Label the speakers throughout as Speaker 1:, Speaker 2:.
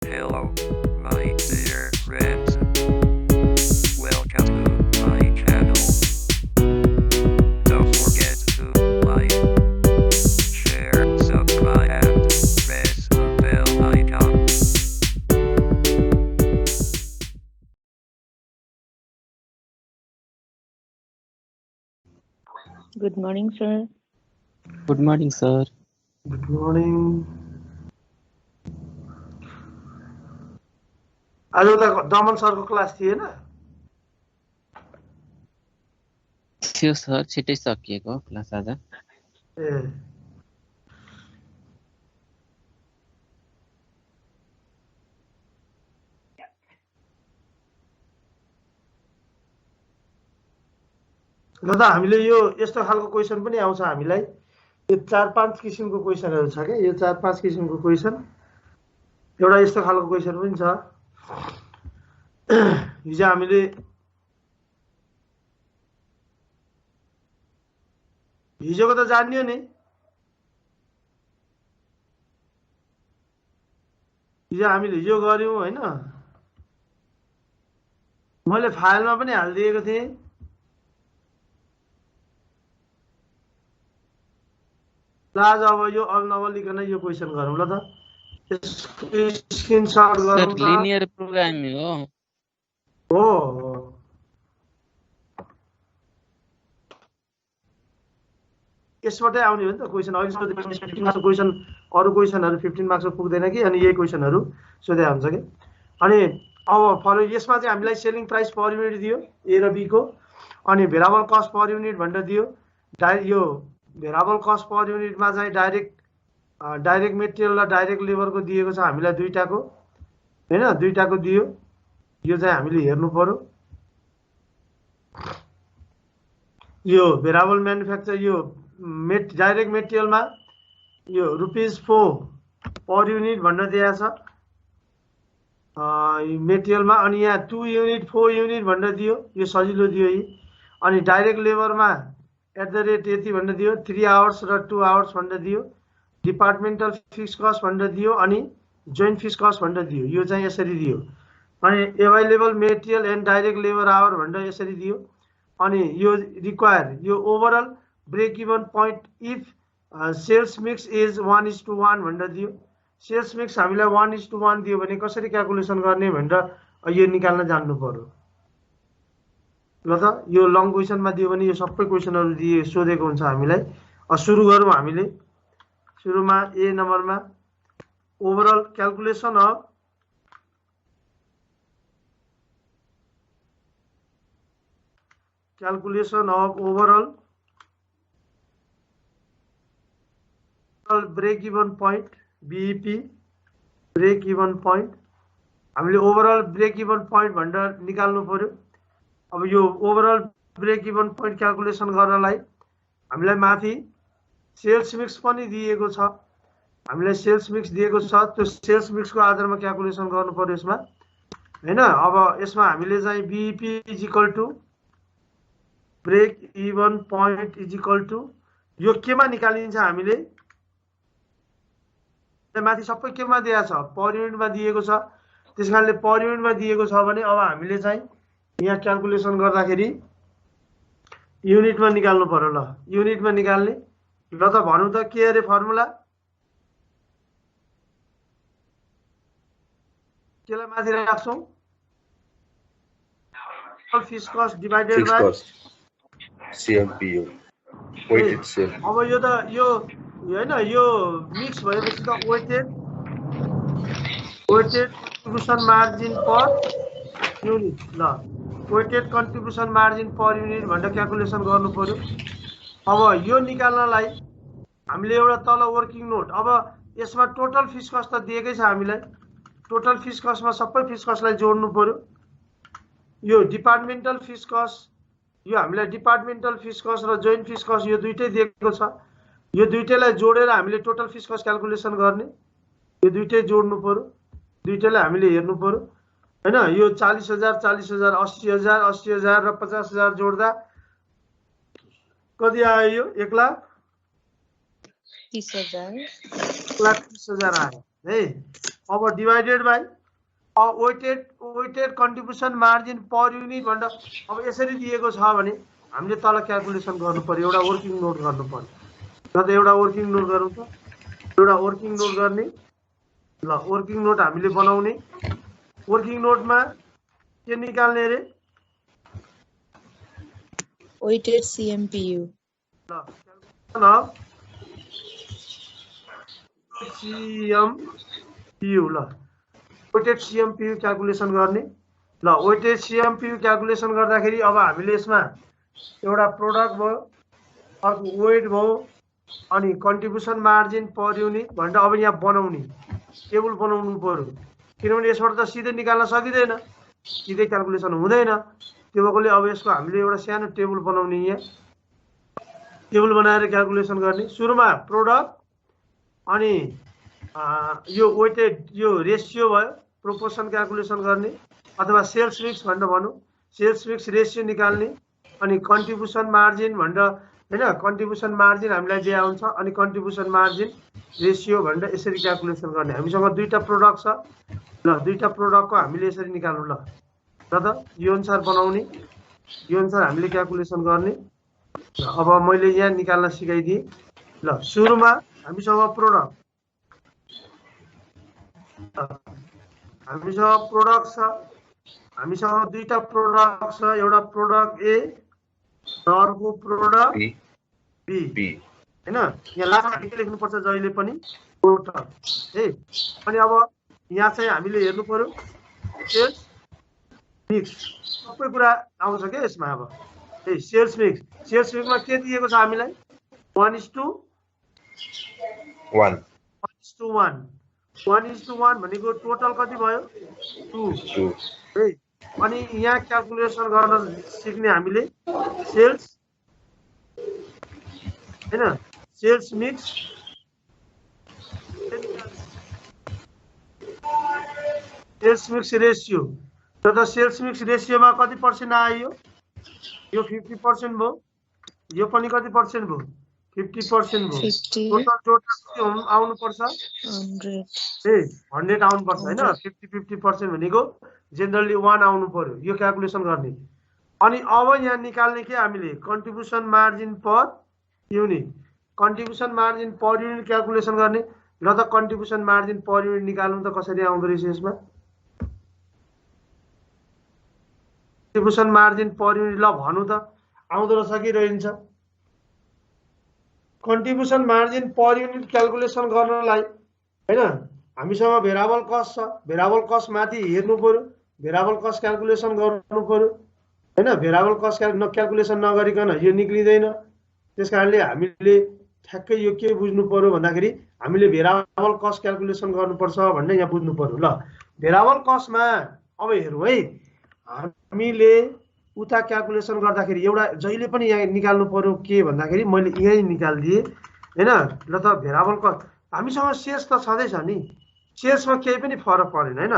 Speaker 1: Hello, my dear friends. Welcome to my channel. Don't forget to like, share, subscribe, and press the bell icon.
Speaker 2: Good morning, sir.
Speaker 3: Good morning, sir.
Speaker 4: Good morning. आज उता दमन सरको class थिएन?
Speaker 3: थियो sir, छिटै सकिएको class आज।
Speaker 4: ए ल त हामीले यो यस्तो खालको क्वेशन पनि आउँछ हामीलाई। यो 4-5 किसिमको क्वेशनहरु छ के? यो 4-5 किसिमको क्वेशन। एउटा यस्तो खालको क्वेशन पनि छ। हिजो हामीले हिजोको त जान्नियो नि। हिजो हामीले हिजो गर्यौं हैन? मैले फाइलमा पनि हाल्दिएको थिएँ। आज अब यो अल नबलिकन यो क्वेशन गरौँ ल त। स्क्रिनशट
Speaker 3: सर,
Speaker 4: गरौँ त।
Speaker 3: लिनियर प्रोग्रामिङ हो।
Speaker 4: हो यसबाटै आउने हो नि त क्वेशन। अघिसम्म 15 मार्क्सको क्वेशन, अरु क्वेशनहरु 15 मार्क्सको पुग्दैन कि, अनि यही क्वेशनहरु सोधे हुन्छ कि। अनि अब फलो यसमा चाहिँ हामीलाई सेलिङ प्राइस पर युनिट दियो ए र बी को, अनि भेरिएबल कस्ट पर युनिट भनेर दियो। यो भेरिएबल कस्ट पर युनिटमा चाहिँ डाइरेक्ट मेटेरियल र डाइरेक्ट लेबरको दिएको छ हामीलाई दुईटाको हैन, दुईटाको दियो। यो चाहिँ हामीले हेर्नु पर्यो। यो भेरिएबल म्यानुफ्याक्चर यो डाइरेक्ट मेटेरियलमा यो ₹4 पर युनिट भनेर दिएको छ मेटेरियलमा, अनि यहाँ 2 युनिट 4 युनिट भनेर दियो। यो सजिलो दियो यी। अनि डाइरेक्ट लेबरमा @ यति भनेर दियो। 3 आवर्स र 2 आवर्स भनेर दियो। डिपार्टमेन्टल फिक्स कस्ट भनेर दियो, अनि जोइन्ट फिक्स कस्ट भनेर दियो। यो चाहिँ यसरी दियो। अनि available material and direct labour hour भनेर यसरी दियो। अनि यो रिक्वायर यो overall break even point if sales mix is 1:1 भनेर दियो। सेल्स मिक्स हामीलाई 1:1 दियो भने कसरी क्याल्कुलेसन गर्ने भनेर यो निकाल्न जान्नु पर्यो। ल त यो लङ क्वेशनमा दियो भने यो सबै क्वेशनहरु दिए सोधेको हुन्छ हामीलाई। सुरु गरौँ हामीले। सुरुमा ए नम्बरमा overall calculation of overall break even point BEP break even point हामीले ओभरअल ब्रेक इभन पोइन्ट भनेर निकाल्नु पर्यो। अब यो overall break even point calculation गर्नलाई हामीलाई माथि सेल्स मिक्स पनि दिएको छ। हामीलाई सेल्स मिक्स दिएको छ। त्यो सेल्स मिक्सको आधारमा क्याल्कुलेसन गर्नु पर्यो यसमा हैन। अब यसमा हामीले चाहिँ BEP is equal to break even point is equal to यो केमा निकालिन्छ हामीले? माथि सबै केमा दिएको छ? पर युनिटमा दिएको छ। त्यसकारणले पर युनिटमा दिएको छ भने अब हामीले चाहिँ यहाँ क्याल्कुलेसन गर्दाखेरि युनिटमा निकाल्नु पर्यो। ल युनिटमा निकाल्ने। ल त भनौँ त के अरे फर्मुला? केलाई माथि राख्छौँ? Fix cost divided by
Speaker 5: CMPU weighted sale.
Speaker 4: अब यो त यो हैन, यो मिक्स भएपछि त weighted contribution margin per unit. ल weighted contribution margin per unit भनेर क्याल्कुलेसन गर्नु पर्यो। अब यो निकाल्नलाई हामीले एउटा तल वर्किङ नोट। अब यसमा टोटल फिक्स कस्ट त दिएकै छ हामीलाई। टोटल फिक्स कस्टमा सबै फिक्स कस्टलाई जोड्नु पर्यो। यो डिपार्टमेन्टल फिक्स कस्ट यो हामीलाई डिपार्टमेन्टल फिक्स कस्ट र जोइन्ट फिक्स कस्ट यो दुईटै दिएको छ। यो दुईटैलाई जोडेर हामीले टोटल फिक्स कस्ट क्याल्कुलेसन गर्ने। यो दुईटै जोड्नु पर्यो। दुईटैलाई हामीले हेर्नु पर्यो हैन। यो 40,000 40,000 80,000 80,000 र 50,000 जोड्दा कति आयो? यो 1,30,000 आयो है। अब divided by weighted contribution margin per unit भनेर अब यसरी दिएको छ भने हामीले तल क्याल्कुलेसन गर्नु पर्यो एउटा वर्किङ नोट गर्नु पर्यो ल त एउटा वर्किङ नोट गरौँ त एउटा वर्किङ नोट गर्ने ल वर्किङ नोट हामीले बनाउने वर्किङ नोटमा के निकाल्ने रे
Speaker 2: weighted CMPU.
Speaker 4: ल CMPU ल वेटेड CMPU क्याल्कुलेसन गर्ने ल वेटेड CMPU क्याल्कुलेसन गर्दाखेरि अब हामीले यसमा एउटा प्रोडक्ट भयो अर्को वेट भयो अनि कन्ट्रिब्युसन मार्जिन पर युनिट भनेर अब यहाँ बनाउने टेबल बनाउनु पर्यो किनभने यसबाट त सिधै निकाल्न सकिँदैन सिधै क्याल्कुलेसन हुँदैन त्यो भएकोले अब यसको हामीले एउटा सानो टेबल बनाउने यहाँ टेबल बनाएर क्याल्कुलेसन गर्ने सुरुमा प्रोडक्ट अनि यो वेटेड यो रेसियो भयो प्रोपोर्सन क्याल्कुलेसन गर्ने अथवा सेल्स मिक्स भनेर भनौँ सेल्स मिक्स रेसियो निकाल्ने अनि कन्ट्रिब्युसन मार्जिन भनेर हैन कन्ट्रिब्युसन मार्जिन हामीलाई दिया हुन्छ अनि कन्ट्रिब्युसन मार्जिन रेसियो भनेर यसरी क्याल्कुलेसन गर्ने हामीसँग दुईटा प्रोडक्ट छ ल दुईटा प्रोडक्टको हामीले यसरी निकाल्नु ल त यो अनुसार बनाउने यो अनुसार हामीले क्याल्कुलेसन गर्ने अब मैले यहाँ निकाल्न सिकाइदिएँ ल सुरुमा हामीसँग प्रोडक्ट छ हामीसँग दुईटा प्रोडक्ट छ एउटा प्रोडक्ट ए र अर्को प्रोडक्ट बी हैन यहाँ लास्टमा के लेख्नुपर्छ जहिले पनि टोटल है अनि अब यहाँ चाहिँ हामीले हेर्नु पर्यो सेल्स मिक्स सबै कुरा आउँछ के यसमा अब ए सेल्स मिक्समा के दिएको छ हामीलाई 1:1 भनेको टोटल कति भयो 2 है अनि यहाँ क्याल्कुलेसन गर्न सिक्ने हामीले सेल्स हैन सेल्स मिक्स रेसियो र त सेल्स मिक्स रेसियोमा कति पर्सेन्ट आयो यो 50% भयो यो पनि कति पर्सेन्ट भयो 50% भयो टोटल आउनु पर्छ 100 आउनु पर्छ हैन 50% भनेको जेनरली 1 आउनु पर्यो यो क्याल्कुलेसन गर्ने अनि अब यहाँ निकाल्ने के हामीले contribution margin per unit calculation गर्ने र त कन्ट्रिब्युसन मार्जिन पर युनिट निकाल्नु त कसरी आउँदो रहेछ यसमा कन्ट्रिब्युसन मार्जिन पर युनिट ल भन्नु त आउँदो रहेछ कि रहन्छ contribution margin per unit calculation गर्नलाई हैन हामीसँग भेरिएबल कस्ट छ भेरिएबल कस्ट माथि हेर्नु पर्यो भेरिएबल कस्ट क्याल्कुलेसन गर्नु पर्यो हैन भेरिएबल कस्ट क्याल्कुलेसन नगरिकन यो निक्लिदैन त्यसकारणले हामीले ठ्याक्कै यो के बुझ्नु पर्यो भन्दाखेरि हामीले भेरिएबल कस्ट क्याल्कुलेसन गर्नुपर्छ भन्ने यहाँ बुझ्नु पर्यो ल भेरिएबल कस्टमा अब हेरौँ है हामीले उता क्याल्कुलेसन गर्दाखेरि एउटा जहिले पनि यहाँ निकाल्नु पर्यो के भन्दाखेरि मैले यही निकाल्दिए हैन ल त भेरिएबल कस्ट हामीसँग सेल्स त छँदैछ नि सेल्समा केही पनि फरक परेन हैन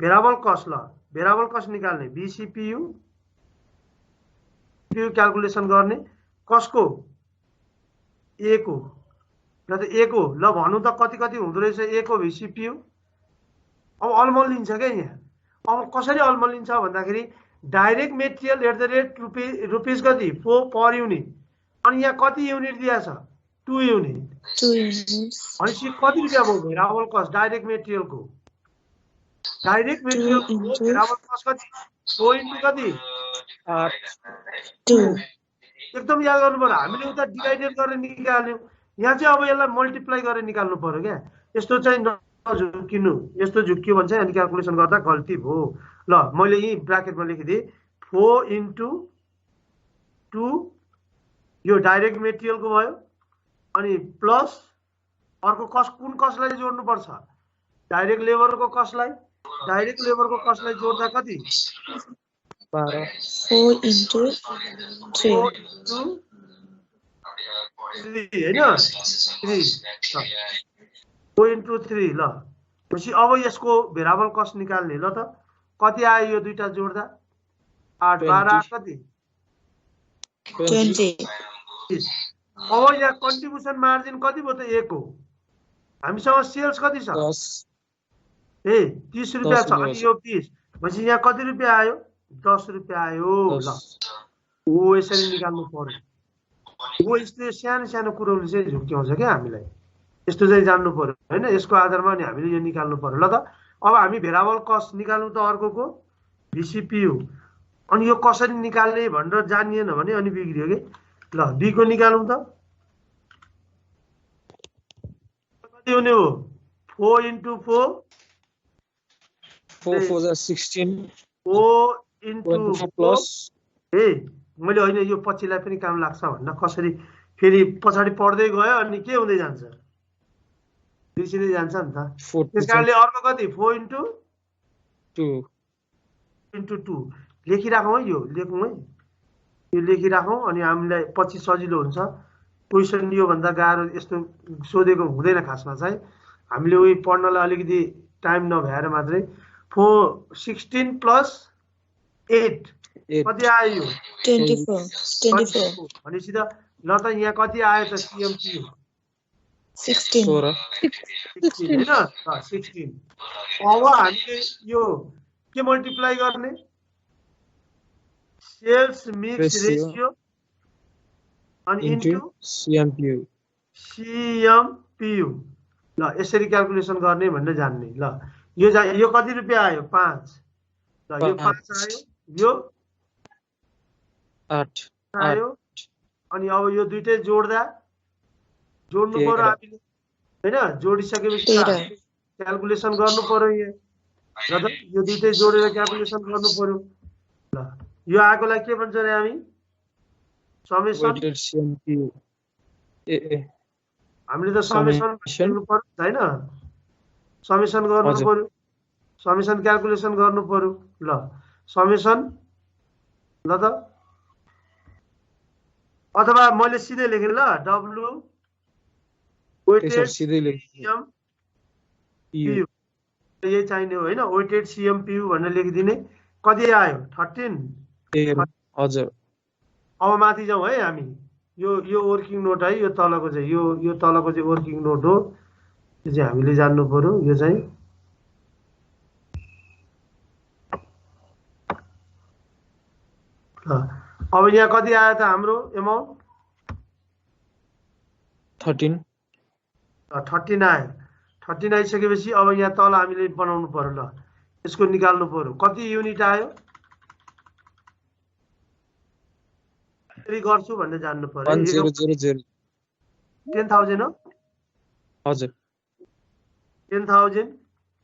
Speaker 4: भेरिएबल कस्ट ल भेरिएबल कस्ट निकाल्ने VCPU क्याल्कुलेसन गर्ने कसको ए को ल त ए को ल भन्नु त कति कति हुँदो रहेछ ए को VCPU अब अलमल लिन्छ क्या यहाँ अब कसरी अलमल लिन्छ भन्दाखेरि डाइरेक्ट मेटेरियल रुपीज कति 4 पर युनिट अनि यहाँ कति युनिट दिया छ 2 युनिट भनेपछि कति रुपियाँ भयो भेरिएबल कस्ट डाइरेक्ट मेटेरियलको भेरिएबल कस्ट कति 4 इन्टु कति 2 एकदम याद गर्नु पर्यो हामीले उता डिभाइडेड गरेर निकाल्यौं यहाँ चाहिँ अब यसलाई मल्टिप्लाई गरेर निकाल्नु पर्यो क्या यस्तो चाहिँ नझुक्किनु यस्तो झुक्कियो भने चाहिँ अनि क्याल्कुलेसन गर्दा गल्ती भयो ल मैले यही ब्र्याकेटमा लेखिदिए 4 इन्टु 2 यो डाइरेक्ट मेटेरियलको भयो अनि प्लस अर्को कस्ट कुन कस्टलाई जोड्नु पर्छ डाइरेक्ट लेबरको कस्टलाई जोड्दा कति
Speaker 2: 4 इन्टु 3
Speaker 4: हैन 4 इन्टु 3 ल पछि अब यसको भेरिएबल कस्ट निकाल्ने ल त कति आयो यो दुईटा जोड्दा 8 12 कति
Speaker 2: 20
Speaker 4: अब यहाँ कन्ट्रिब्युसन मार्जिन कति भयो त ए को हामीसँग सेल्स कति छ ए 30 रुपियाँ छ
Speaker 6: 10
Speaker 4: अनि यो 20 भनेपछि यहाँ कति रुपियाँ आयो 10 रुपियाँ आयो ल
Speaker 6: 10
Speaker 4: हो यसरी निकाल्नु पर्यो हो यस्तो सानो सानो कुरोले चाहिँ झुक्क्याउँछ क्या हामीलाई यस्तो चाहिँ जान्नु पर्यो हैन यसको आधारमा अनि हामीले यो निकाल्नु पर्यो ल त अब हामी भेरिएबल कस्ट निकाल्नु त अर्कोको VCPU अनि यो कसरी निकाल्ने भनेर जानिएन भने अनि बिग्रियो के ल B को निकालौँ त कति हुने हो 4 into 4
Speaker 6: 4 4 are 16
Speaker 4: 4 into
Speaker 6: 24 plus
Speaker 4: ए मैले होइन यो पछिलाई पनि काम लाग्छ भन्न कसरी फेरि पछाडि पढ्दै गयो अनि के हुँदै जान्छ बिर्सिँदै जान्छ नि त
Speaker 6: 4
Speaker 4: त्यस कारणले अर्को कति 4 into
Speaker 6: 2
Speaker 4: into 2 लेखिराखौँ है यो लेखौँ है यो लेखिराखौँ अनि हामीलाई पछि सजिलो हुन्छ क्वेसन योभन्दा गाह्रो यस्तो सोधेको हुँदैन खासमा चाहिँ हामीले उही पढ्नलाई अलिकति टाइम नभएर मात्रै 16 plus 8
Speaker 6: 8
Speaker 4: कति आयो यो
Speaker 2: 24
Speaker 4: भनेपछि त ल त यहाँ कति आयो त CMPU
Speaker 2: 16
Speaker 6: 16
Speaker 4: 16 हैन 16 अब हामीले यो के मल्टिप्लाई गर्ने सेल्स मिक्स
Speaker 6: Ratio.
Speaker 4: रेशियो अनि
Speaker 6: into
Speaker 4: इन्टु
Speaker 6: CMPU
Speaker 4: CMPU ल यसरी क्याल्कुलेसन गर्ने भनेर जान्ने ल यो कति रुपियाँ आयो 5 ल यो 5 आयो यो
Speaker 6: 8
Speaker 4: आयो अनि अब यो दुईटै जोड्दा जोड्नु पर्यो हामीले हैन जोडिसकेपछि
Speaker 2: 13
Speaker 4: क्याल्कुलेसन गर्नु पर्यो यहाँ र त यो दुईटै जोडेर क्याल्कुलेसन गर्नु पर्यो ल यो आएकोलाई के भन्छ रे हामी समेसन
Speaker 6: weighted CMPU
Speaker 4: हामीले त समेसन
Speaker 6: Summation.
Speaker 4: गर्नु पर्यो हैन समेसन गर्नु
Speaker 6: हजुर।
Speaker 4: पर्यो समेसन क्याल्कुलेसन गर्नु पर्यो ल समेसन ल त अथवा मैले सिधै लेखेँ ल W
Speaker 6: त्यसरी सिधै लेख्नु
Speaker 4: CMPU यही चाहिने हो हैन वेटेड CMPU भनेर लेखिदिने कति आयो 13
Speaker 6: हजुर
Speaker 4: अब माथि जाउँ है हामी यो वर्किङ नोट है यो तलको चाहिँ यो तलको चाहिँ वर्किङ नोट हो यो चाहिँ हामीले जान्नु पर्यो यो चाहिँ अब यहाँ कति आयो त हाम्रो एमाउन्ट
Speaker 6: 13
Speaker 4: 13 आयो 13 आइसकेपछि अब यहाँ तल हामीले बनाउनु पर्यो ल यसको निकाल्नु पर्यो कति युनिट आयो फेरि गर्छु भनेर जान्नु पर्यो
Speaker 6: 1000
Speaker 4: 10,000 हो
Speaker 6: हजुर
Speaker 4: 10,000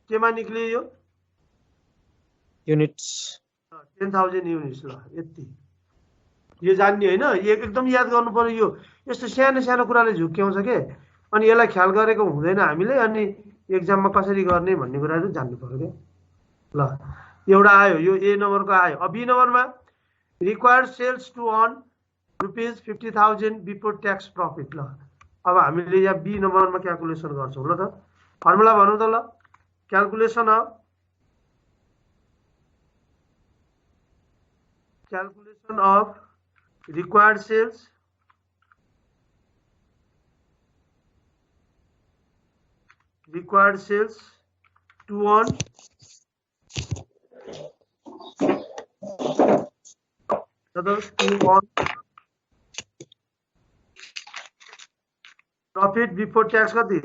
Speaker 4: केमा निक्लियो यो
Speaker 6: युनिट्स
Speaker 4: 10,000 युनिट्स ल यति यो जान्ने हैन यो एकदम याद गर्नु पर्यो यो यस्तो सानो सानो कुराले झुक्क्याउँछ के अनि यसलाई ख्याल गरेको हुँदैन हामीले अनि एक्जाममा कसरी गर्ने भन्ने कुराहरू जान्नु पर्यो के ल एउटा आयो यो ए नम्बरको आयो अब बी नम्बरमा required sales to earn ₹50,000 before tax profit ल अब हामीले यहाँ बी नम्बरमा क्याल्कुलेसन गर्छौँ ल त फर्मुला भनौँ त ल calculation of required sales to earn profit before tax कति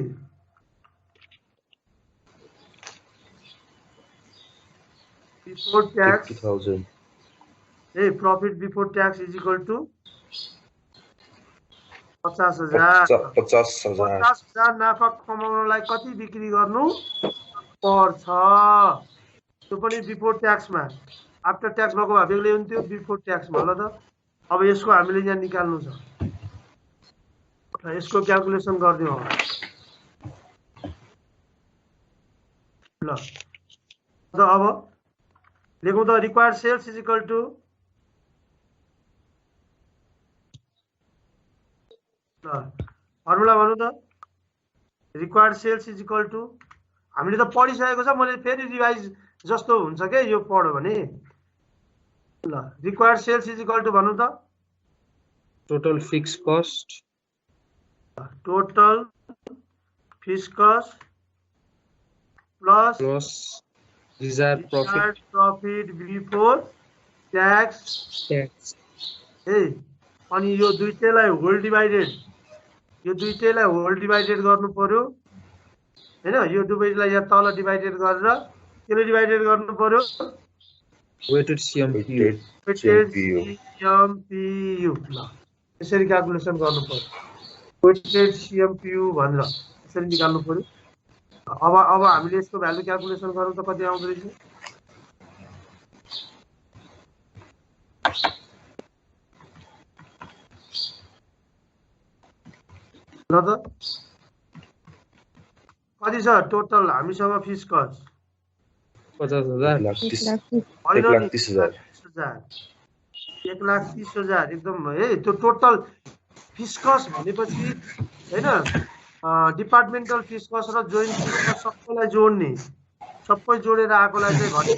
Speaker 4: before tax
Speaker 5: 50,000
Speaker 4: hey profit before tax is equal to 50,000 50,000 नाफा कमाउनलाई कति बिक्री गर्नु पर्छ त्यो पनि बिफोर ट्याक्समा आफ्टर ट्याक्स भएको भए बेग्लै हुन्थ्यो बिफोर ट्याक्समा ल त अब यसको हामीले यहाँ निकाल्नु छ र यसको क्याल्कुलेसन गर्दियौ ल अब लेखौँ त required sales is equal to formula भनौँ त required sales is equal to हामीले त पढिसकेको छ मैले फेरि रिभाइज जस्तो हुन्छ के यो पढ्यो भने ल required sales is equal to भनौँ त
Speaker 6: total fix cost
Speaker 4: plus
Speaker 6: plus desired profit
Speaker 4: profit before tax
Speaker 6: tax.
Speaker 4: है। अनि यो दुईटैलाई होल डिवाइडेड गर्नु पर्यो हैन। यो दुवैलाई यहाँ तल डिवाइडेड गरेर केले डिवाइडेड गर्नु पर्यो
Speaker 6: Weighted CMPU.
Speaker 4: Weighted
Speaker 5: CMPU.
Speaker 4: CMPU ल यसरी क्याल्कुलेसन गर्नु पर्यो वेटेड CMPU भनेर यसरी निकाल्नु पर्यो। अब हामीले यसको भ्यालु क्याल्कुलेसन गरौँ त कति आउँदो रहेछ ल त कति छ टोटल हामीसँग फिस कस्ट
Speaker 6: 50,000.
Speaker 5: 1,30,000.
Speaker 4: 1,30,000 एकदम है। त्यो टोटल फिस कस्ट भनेपछि हैन डिपार्टमेन्टल फिस कस्ट र जोइन्ट फिस कस्ट सबैलाई जोड्ने सबै जोडेर आएकोलाई चाहिँ घट्ने।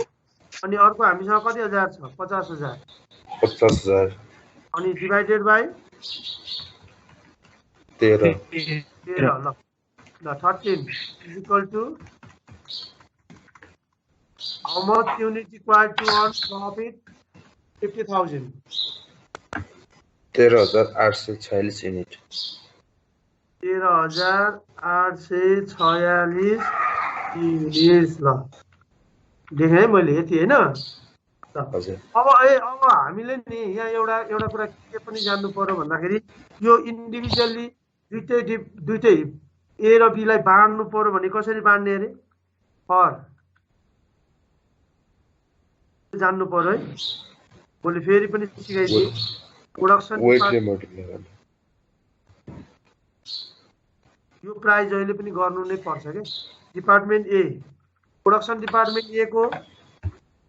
Speaker 4: अनि अर्को हामीसँग कति हजार छ 50,000
Speaker 5: 50,000.
Speaker 4: अनि डिवाइडेड बाइ
Speaker 5: 13.
Speaker 4: 13 ल 13 is equal to how much unit required to earn profit 50,000
Speaker 5: 13,846 unit.
Speaker 4: 13,846 units ल देखेँ मैले यति हैन।
Speaker 5: हजुर.
Speaker 4: अब हामीले नि यहाँ एउटा कुरा के पनि जान्नु पर्यो भन्दाखेरि यो इन्डिभिजुअली दुईटै ए र बी लाई बाँड्नु पर्यो भने कसरी बाँड्ने अरे पर जान्नु पर्यो है। मैले फेरि पनि सिकाइदिए प्रोडक्सन
Speaker 5: Weight multiply गर्नु.
Speaker 4: यो प्राइस अहिले पनि गर्नु नै पर्छ के। डिपार्टमेन्ट ए प्रोडक्सन डिपार्टमेन्ट ए को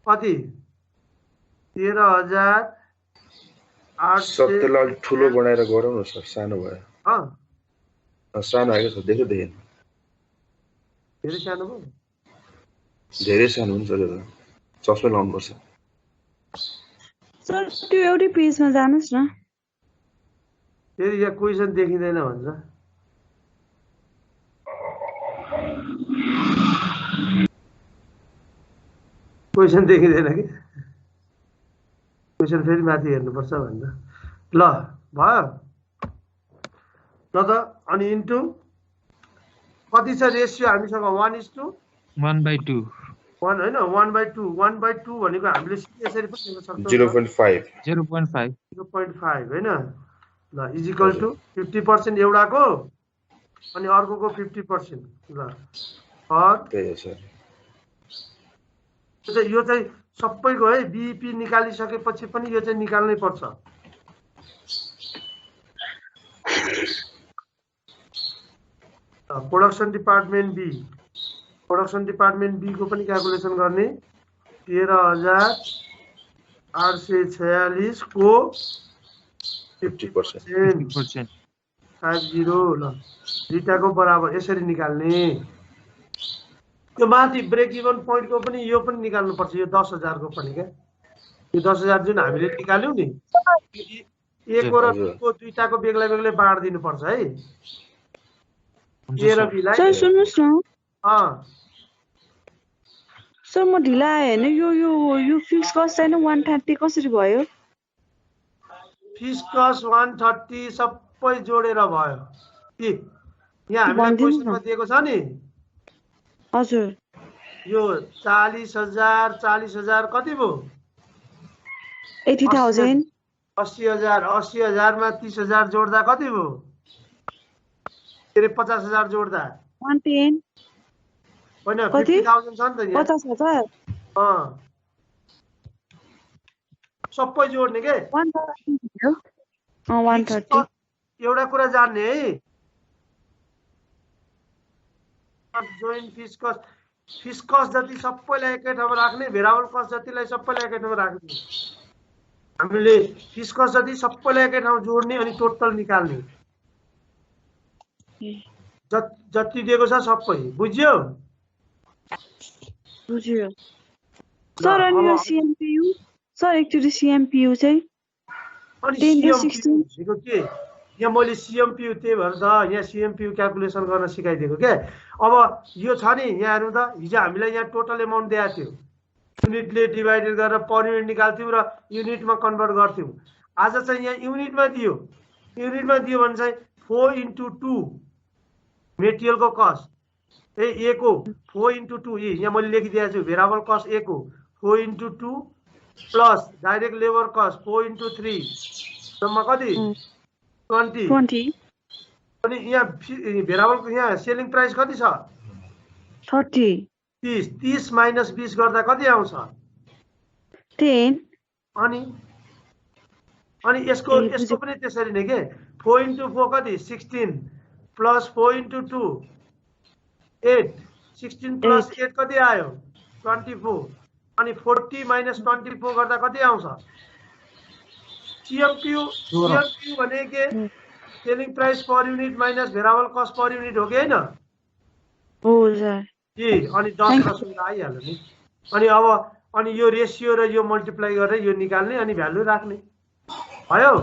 Speaker 4: कति 13,800
Speaker 5: सबैलाई अलिक ठुलो बनाएर गरौँ न सर. सानो भयो. सानो आएको छ देख्दै देखेन.
Speaker 4: धेरै सानो भयो
Speaker 5: धेरै सानो हुन्छ त्यो त. चस्मै लाउनुपर्छ.
Speaker 2: सर त्यो एउटै पेजमा जानुस् न।
Speaker 4: फेरि यहाँ क्वेसन देखिँदैन भन्छ क्वेसन देखिँदैन कि क्वेसन फेरि माथि हेर्नुपर्छ भन्छ ल भयो ल त। अनि इन्टु कति छ रेसियो हामीसँग 1:1
Speaker 6: 1/2.
Speaker 4: होइन 1/2 1/2 भनेको हामीले यसरी पनि लेख्न सक्छौँ
Speaker 5: 0.5.
Speaker 6: 0.5.
Speaker 4: 0.5 हैन ल इज इक्वल टु 50% एउटाको अनि अर्कोको 50% ल और
Speaker 5: त्यही हो सर.
Speaker 4: यो चाहिँ सबैको है बीईपी निकालिसकेपछि पनि यो चाहिँ निकाल्नै पर्छ। प्रोडक्सन डिपार्टमेन्ट बी को पनि क्याल्कुलेसन गर्ने 13,846 को
Speaker 5: 50%.
Speaker 6: 50%.
Speaker 4: 50 ल दुईटाको बराबर यसरी निकाल्ने। यो माथि ब्रेक इभन पोइन्ट को पनि यो पनि निकाल्नु पर्छ यो 10,000 को पनि के। यो 10,000 जुन हामीले निकाल्यौ नि ए को र बी को दुईटाको बेग्लै बेग्लै बाँड दिनु पर्छ है। ए र बी लाई
Speaker 2: सर सुन्नुस् न सर म ढिला आए हैन यो फिक्स कस्ट छैन 130 कसरी भयो
Speaker 4: फिक्स कस्ट 130 सबै जोडेर भयो के यहाँ हामीले क्वेशनमा दिएको छ नि
Speaker 2: हजुर
Speaker 4: यो 40,000 कति भयो
Speaker 2: 80,000
Speaker 4: 80,000 मा 30,000 जोड्दा कति भयो के रे 50,000 जोड्दा
Speaker 2: 110
Speaker 4: हैन 50,000 छ नि त यहाँ
Speaker 2: 50,000
Speaker 4: सबै जोड्ने के
Speaker 2: 130
Speaker 4: एउटा कुरा जान्ने है जोइन्ट फिक्स कस्ट जति सबैलाई एकै ठाउँमा राख्ने भेरिएबल कस्ट जतिलाई सबैलाई एकै ठाउँमा राख्ने हामीले फिक्स कस्ट जति सबैलाई एकै ठाउँमा जोड्ने अनि टोटल निकाल्ने जति दिएको छ सबै बुझ्यो
Speaker 2: सर अनि यो सीएमपीयू सर एक्चुअली सीएमपीयू चाहिँ
Speaker 4: अनि
Speaker 2: 10 to 16
Speaker 4: भनेको के यहाँ मैले CMPU त्यही भएर त यहाँ CMPU क्याल्कुलेसन गर्न सिकाइदिएको के। अब यो छ नि यहाँ हेर्नु त, हिजो हामीलाई यहाँ टोटल एमाउन्ट दिएको थियो, युनिटले डिभाइडेड गरेर पर युनिट निकाल्थ्यौँ र युनिटमा कन्भर्ट गर्थ्यौँ। आज चाहिँ यहाँ युनिटमा दियो भने चाहिँ 4 into 2 मेटेरियलको कस्ट ए को 4 into 2 यहाँ मैले लेखिदिएको छु, भेरिएबल कस्ट ए को 4 into 2 plus direct labour cost 4 into 3 सम्म कति 20। अनि यहाँ भेरिएबलको यहाँ सेलिङ प्राइस कति छ
Speaker 2: 30
Speaker 4: 30 माइनस 20 गर्दा कति आउँछ
Speaker 2: 10।
Speaker 4: अनि यसको पनि त्यसरी नै के 4 into 4 कति 16 प्लस 4 into 2 8 16 प्लस 8 कति आयो 24। अनि 40 माइनस 24 गर्दा कति आउँछ CMPU भने के selling price per unit minus variable cost per unit हो कि हैन
Speaker 2: हो सर
Speaker 4: जी। अनि 10 का सुविधा आइहाल्यो नि। अनि अब अनि यो रेशियो र यो मल्टिप्लाई गरेर यो निकाल्ने अनि भ्यालु राख्ने भयो।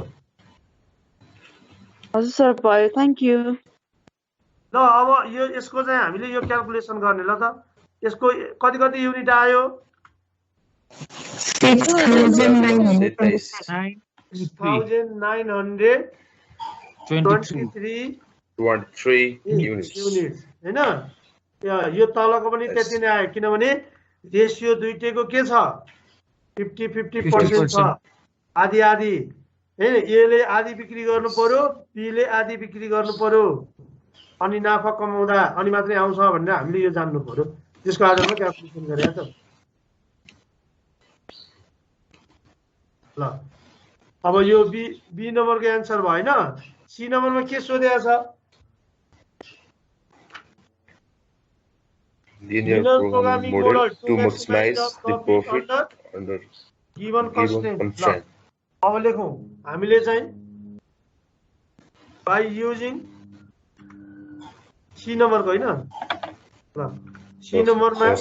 Speaker 2: हजुर सर भयो, थ्यांक यू।
Speaker 4: ल अब यो यसको चाहिँ हामीले यो क्याल्कुलेसन गर्ने ल त। यसको कति कति युनिट आयो
Speaker 5: 23 units
Speaker 4: हैन। यो तलको पनि त्यति नै आयो किनभने रेशियो दुईटैको के छ 50-50% छ, आधी आधी हैन। एले आधी बिक्री गर्नु पर्यो, बीले आधी बिक्री गर्नु पर्यो, अनि नाफा कमाउँदा अनि मात्रै आउँछ भनेर हामीले यो जान्नु पर्यो। त्यसको आधारमा क्याल्कुलेसन गरे त। ल अब यो बी नम्बरको एन्सर भएन। सी नम्बरमा के सोधेको छ
Speaker 5: linear programming model to maximize the profit under
Speaker 4: given
Speaker 5: constraint.
Speaker 4: अब लेखौं हामीले चाहिँ by using सी नम्बरको हैन ल सी नम्बरमा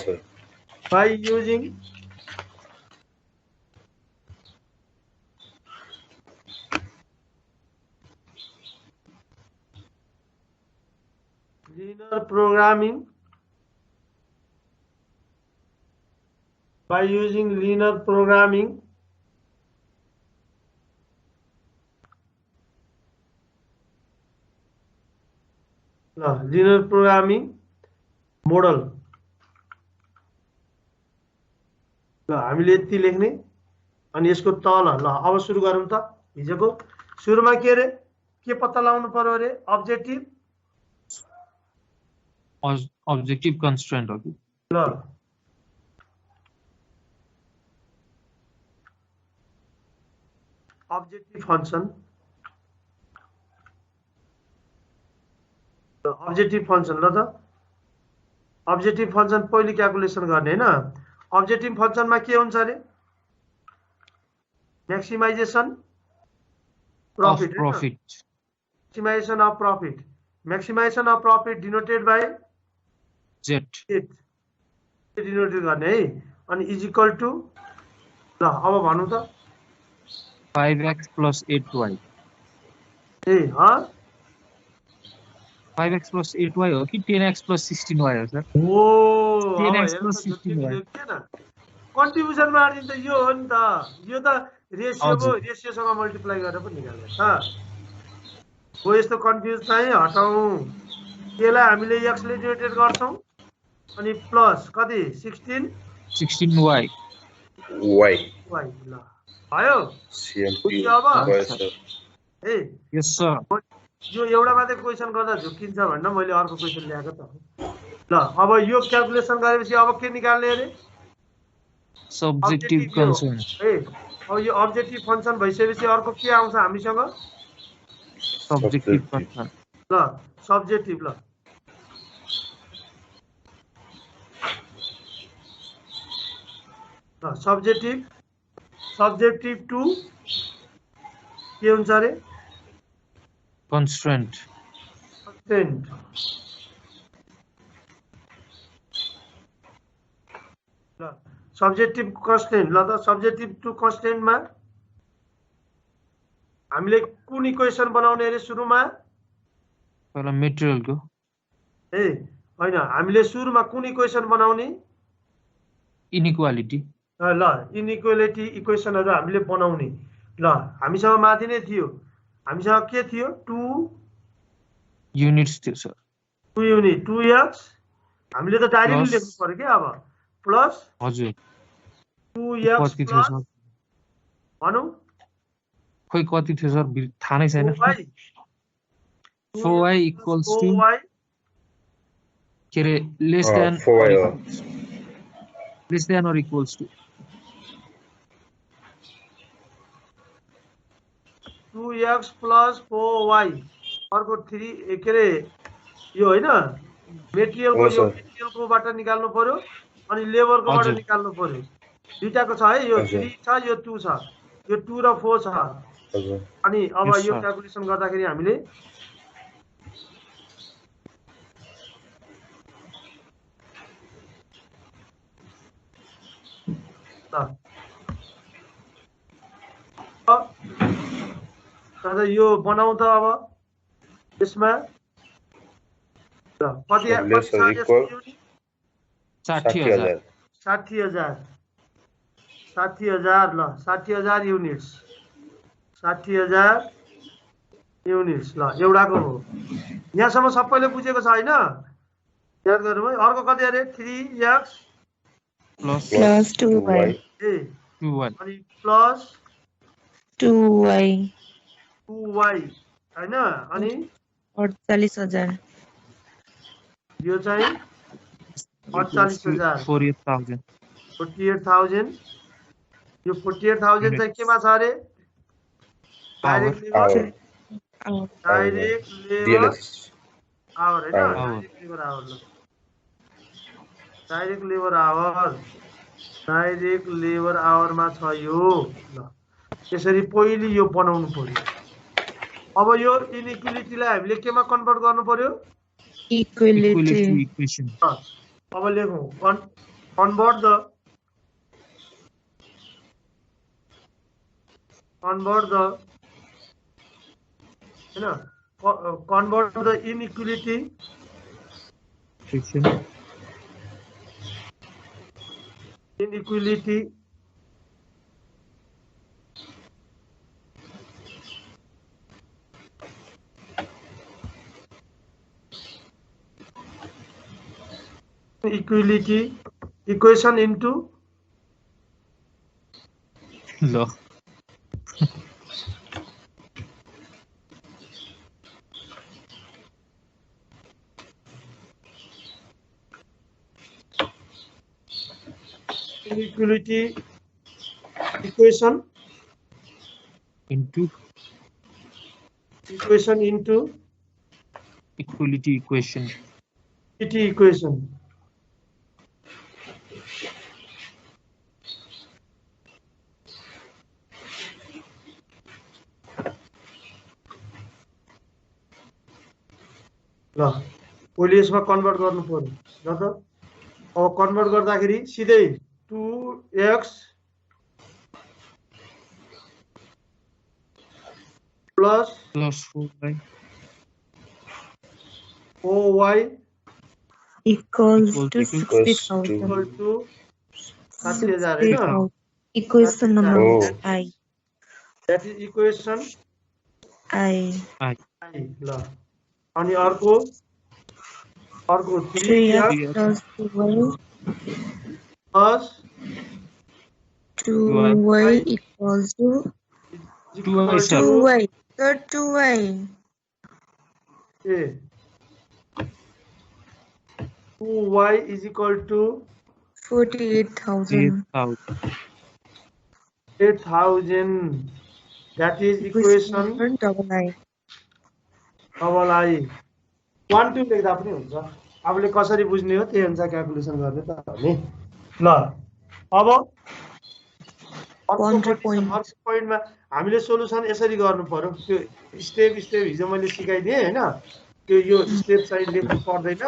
Speaker 4: by using linear programming by using linear programming linear programming model ल हामीले यति लेख्ने अनि यसको तल ल अब सुरु गरौँ त। हिजोको सुरुमा के रे के पत्ता लगाउनु पर्यो रे
Speaker 6: ऑब्जेक्टिव कंस्ट्रेंट हो कि
Speaker 4: ल ऑब्जेक्टिव फंक्शन ल त ऑब्जेक्टिव फंक्शन पहिले क्याल्कुलेसन गर्ने हैन। ऑब्जेक्टिव फंक्शन में के हुन्छ रे maximisation profit maximisation of profit denoted by
Speaker 6: Z
Speaker 4: denoted गर्ने है। अनि इज इक्वल टु ल अब भन्नु त
Speaker 6: 5x plus 8y
Speaker 4: ए ह
Speaker 6: 5x plus 8y हो कि 10x plus 16y हो सर।
Speaker 4: ओ
Speaker 6: 10x plus 16y
Speaker 4: contribution margin त यो हो नि त। यो त रेशियोसँग मल्टिप्लाई गरेर पनि निकाल्छ हो। यस्तो कन्फ्युज चाहिँ हटाऊ। यसलाई हामीले x ले डिनोटेड गर्छौं अनि प्लस कति
Speaker 6: 16y
Speaker 4: y ल भयो अब ए
Speaker 6: यस सर।
Speaker 4: यो एउटा मात्रै क्वेशन गर्दा झुकिन्छ भनेर मैले अर्को क्वेशन ल्याएको त। ल अब यो क्याल्कुलेसन गरेपछि अब के निकाल्ने अरे
Speaker 6: सब्जेक्टिभ फंक्शन
Speaker 4: ए अब यो अब्जेक्टिभ फंक्शन भइसकेपछि अर्को के आउँछ हामीसँग
Speaker 6: सब्जेक्टिभ फंक्शन
Speaker 4: ल सब्जेक्टिभ ल सब्जेक्टिभ टु के हुन्छ अरे
Speaker 6: कंस्ट्रेंट
Speaker 4: ल सब्जेक्टिभ कन्स्टेन्ट ल त सब्जेक्टिभ टु कन्स्टेन्टमा हामीले कुन इक्वेसन बनाउने अरे सुरुमा
Speaker 6: पहिला मेटेरियलको
Speaker 4: ए हैन हामीले सुरुमा कुन इक्वेसन बनाउने
Speaker 6: इनइक्वालिटी
Speaker 4: ल इनइक्वालिटी इक्वेसनहरु हामीले बनाउने ल हामीसँग माथि नै थियो हामीसँग के थियो 2
Speaker 6: युनिट्स थियो सर
Speaker 4: 2 युनिट 2x हामीले त डाइरेक्टली लेख्नु पर्यो के अब प्लस
Speaker 6: हजुर
Speaker 4: 2x
Speaker 6: कति थियो सर
Speaker 4: भनौं
Speaker 6: खोइ कति थियो सर थाहा नै छैन 4y इक्वल्स टु
Speaker 4: 4y
Speaker 6: के रे less than
Speaker 5: 4y
Speaker 6: less than or equals to
Speaker 4: 2x plus 4y अर्को 3 के रे यो हैन मेटेरियलको यो मेटेरियलको बाट निकाल्नु पर्यो अनि लेबरको बाट निकाल्नु पर्यो दुईटाको छ है यो 3 छ यो 2 छ यो 2 र 4 छ
Speaker 5: हजुर
Speaker 4: अनि अब यो क्याल्कुलेसन गर्दाखेरि हामीले त यो बनाऊ त अब यसमा ल कति
Speaker 5: 60,000
Speaker 4: 60,000 ल 60,000 युनिट्स 60,000 युनिट्स ल एउटाको हो यहाँसम्म सबैले बुझेको छ हैन याद गर्नु है अर्को कति अरे 3x
Speaker 6: प्लस
Speaker 2: 2y
Speaker 4: ए
Speaker 6: 2y
Speaker 4: अनि प्लस
Speaker 2: 2y
Speaker 4: 2y हैन अनि
Speaker 2: 48,000
Speaker 4: यो चाहिँ 48,000
Speaker 6: 48,000
Speaker 4: 48,000 यो 48,000 चाहिँ केमा छ अरे डाइरेक्ट लेबर आवर हैन डाइरेक्ट लेबर आवरमा छ यो ल त्यसरी पहिले यो बनाउनु पर्यो अब यो इनइक्वालिटीलाई हामीले केमा कन्भर्ट गर्नु पर्यो
Speaker 2: इक्वालिटी
Speaker 6: इक्वेसन
Speaker 4: अब लेखौं कन्भर्ट द हैन convert the inequality equality equation into
Speaker 6: ल
Speaker 4: inequality equation
Speaker 6: into equality equation
Speaker 4: equation ल पहिले यसमा कन्भर्ट गर्नु पर्यो ल त अब कन्भर्ट गर्दाखेरि सिधै 2x plus 4y
Speaker 2: equals to 60,000
Speaker 4: equal to 60,000 हैन
Speaker 2: equation number I
Speaker 4: that is equation
Speaker 2: I
Speaker 4: ल अनि अर्को
Speaker 2: 3x plus 2y equals to 2y sir 2y
Speaker 4: a 2y is equal to
Speaker 2: 48,000
Speaker 4: 8,000 that is equation
Speaker 2: double I
Speaker 4: double I 1 2 लेख्दा पनि हुन्छ आफूले कसरी बुझ्ने हो त्यही अनुसार क्याल्कुलेसन गर्ने त हामी ल अब अर्को पोइन्टमा हामीले सोलुसन यसरी गर्नु पर्यो त्यो स्टेप हिजो मैले सिकाइदिए हैन त्यो यो स्टेप चाहिँ लेख्नु पर्दैन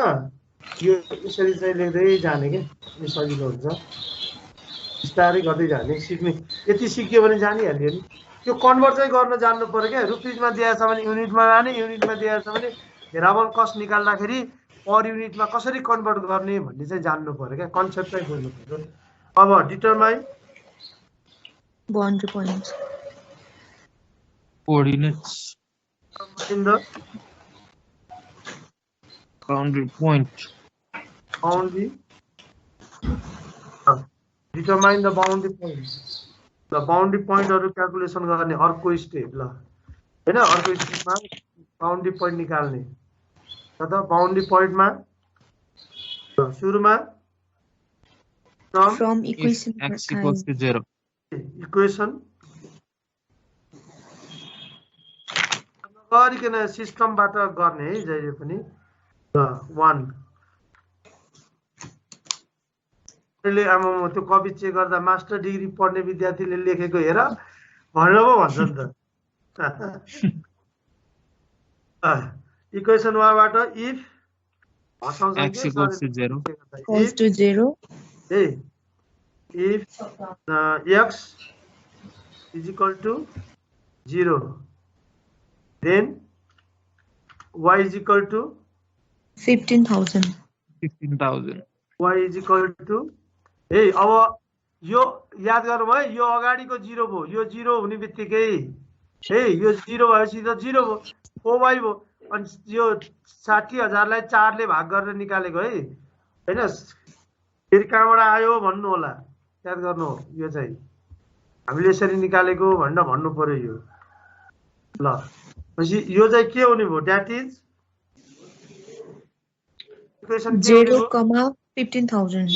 Speaker 4: यो यसरी चाहिँ लेख्दै जाने के अनि सजिलो हुन्छ बिस्तारै गर्दै जाने सिक्ने यति सिक्यो भने जानिहाल्यो नि त्यो कन्भर्ट चाहिँ गर्न जान्नु पर्यो क्या रुपिजमा दिएछ भने युनिटमा लाने युनिटमा दिएछ भने भेरिएबल कस्ट निकाल्दाखेरि पर युनिटमा कसरी कन्भर्ट गर्ने भन्ने चाहिँ जान्नु पर्यो क्या कन्सेप्ट चाहिँ बुझ्नु पर्यो अब determine
Speaker 7: boundary points,
Speaker 6: coordinates,
Speaker 4: in the
Speaker 6: boundary point,
Speaker 4: boundary determine the boundary point the boundary point हरु क्याल्कुलेसन गर्ने अर्को स्टेप ल हैन अर्को स्टेपमा बाउन्ड्री पोइन्ट निकाल्ने त बाउन्ड्री पोइन्टमा सुरुमा
Speaker 7: from
Speaker 6: if
Speaker 7: equation
Speaker 6: x
Speaker 7: number
Speaker 6: equals to 0.
Speaker 4: Equation गरिकन सिस्टमबाट गर्ने है जहिले पनि ल 1 ले आमा त्यो कपी चेक गर्दा मास्टर डिग्री पढ्ने विद्यार्थीले लेखेको हेर भनेर पो भन्छ नि त इक्वेसन 1 बाट if
Speaker 6: X equals to 0.
Speaker 7: equals to 0,
Speaker 4: if x is equal to 0 then y is equal to
Speaker 7: 15,000.
Speaker 6: 15,000.
Speaker 4: y is equal to अब यो याद गर्नु भयो यो अगाडिको 0 भयो यो 0 हुने बित्तिकै यो 0 भएपछि त 0 भयो o y भयो अनि यो 60,000 लाई 4 ले भाग गरेर निकालेको है हैन फेरि कहाँबाट आयो भन्नु होला याद गर्नु यो चाहिँ हामीले यसरी निकालेको भनेर भन्नु पर्यो यो ल पछि यो चाहिँ के हुने भयो दैट इज इक्वेसन
Speaker 7: 0, 15,000.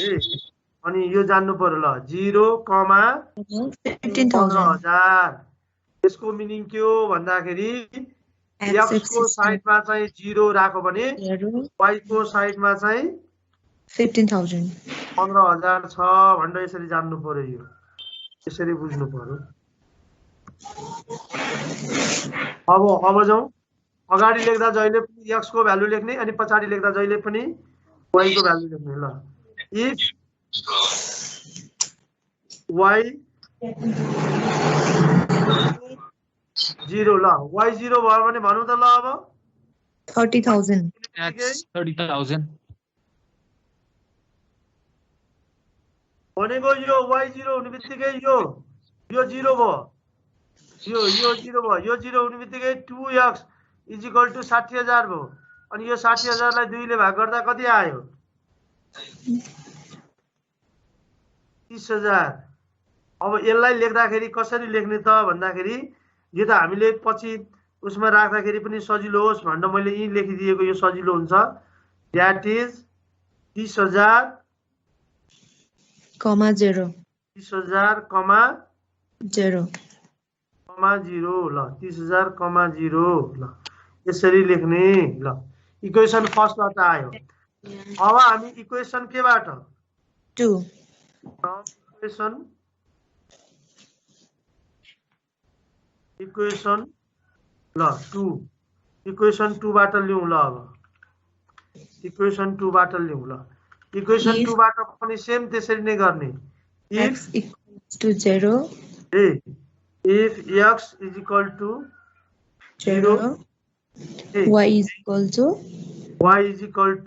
Speaker 4: अनि यो जान्नु पर्यो ल 0,
Speaker 7: 15,000.
Speaker 4: यसको मिनिङ के हो भन्दाखेरि x को साइडमा चाहिँ 0 राख्यो भने y को साइडमा चाहिँ
Speaker 7: 15,000.
Speaker 4: 15,000 छ भनेर यसरी जान्नु पर्यो यो यसरी बुझ्नु पर्यो अब जाउँ अगाडि लेख्दा जहिले पनि x को भ्यालु लेख्ने अनि पछाडी लेख्दा जहिले पनि y को भ्यालु लेख्ने ल if y 0 ल y 0 भयो भने भन्नु त ल अब
Speaker 7: 30,000.
Speaker 6: X 30,000.
Speaker 4: भनेको यो y 0 हुने बित्तिकै यो 0 भयो यो 0 भयो यो 0 हुने बित्तिकै 2x इज इक्वल टु 60,000 भयो अनि यो 60,000 लाई 2 ले भाग गर्दा कति आयो 30,000 अब यसलाई लेख्दाखेरि कसरी लेख्ने त भन्दाखेरि यो त हामीले पछि उसमा राख्दाखेरि पनि सजिलो होस् भनेर मैले यही लेखिदिएको यो सजिलो हुन्छ दैट इज 30,000
Speaker 7: comma 0.
Speaker 4: 30,000
Speaker 7: 0.
Speaker 4: 0 ल 30,000 0 ल यसरी लेख्ने ल इक्वेसन फर्स्ट बाट आयो अब हामी इक्वेसन केबाट
Speaker 7: 2.
Speaker 4: इक्वेसन ल 2 इक्वेसन 2 बाट लिउँ ल अब इक्वेसन 2 बाट लिउँ ल इक्वेसन 2 बाट पनि सेम त्यसरी नै गर्ने
Speaker 7: X equals to 0.
Speaker 4: if x is equal to
Speaker 7: 0. Y is equal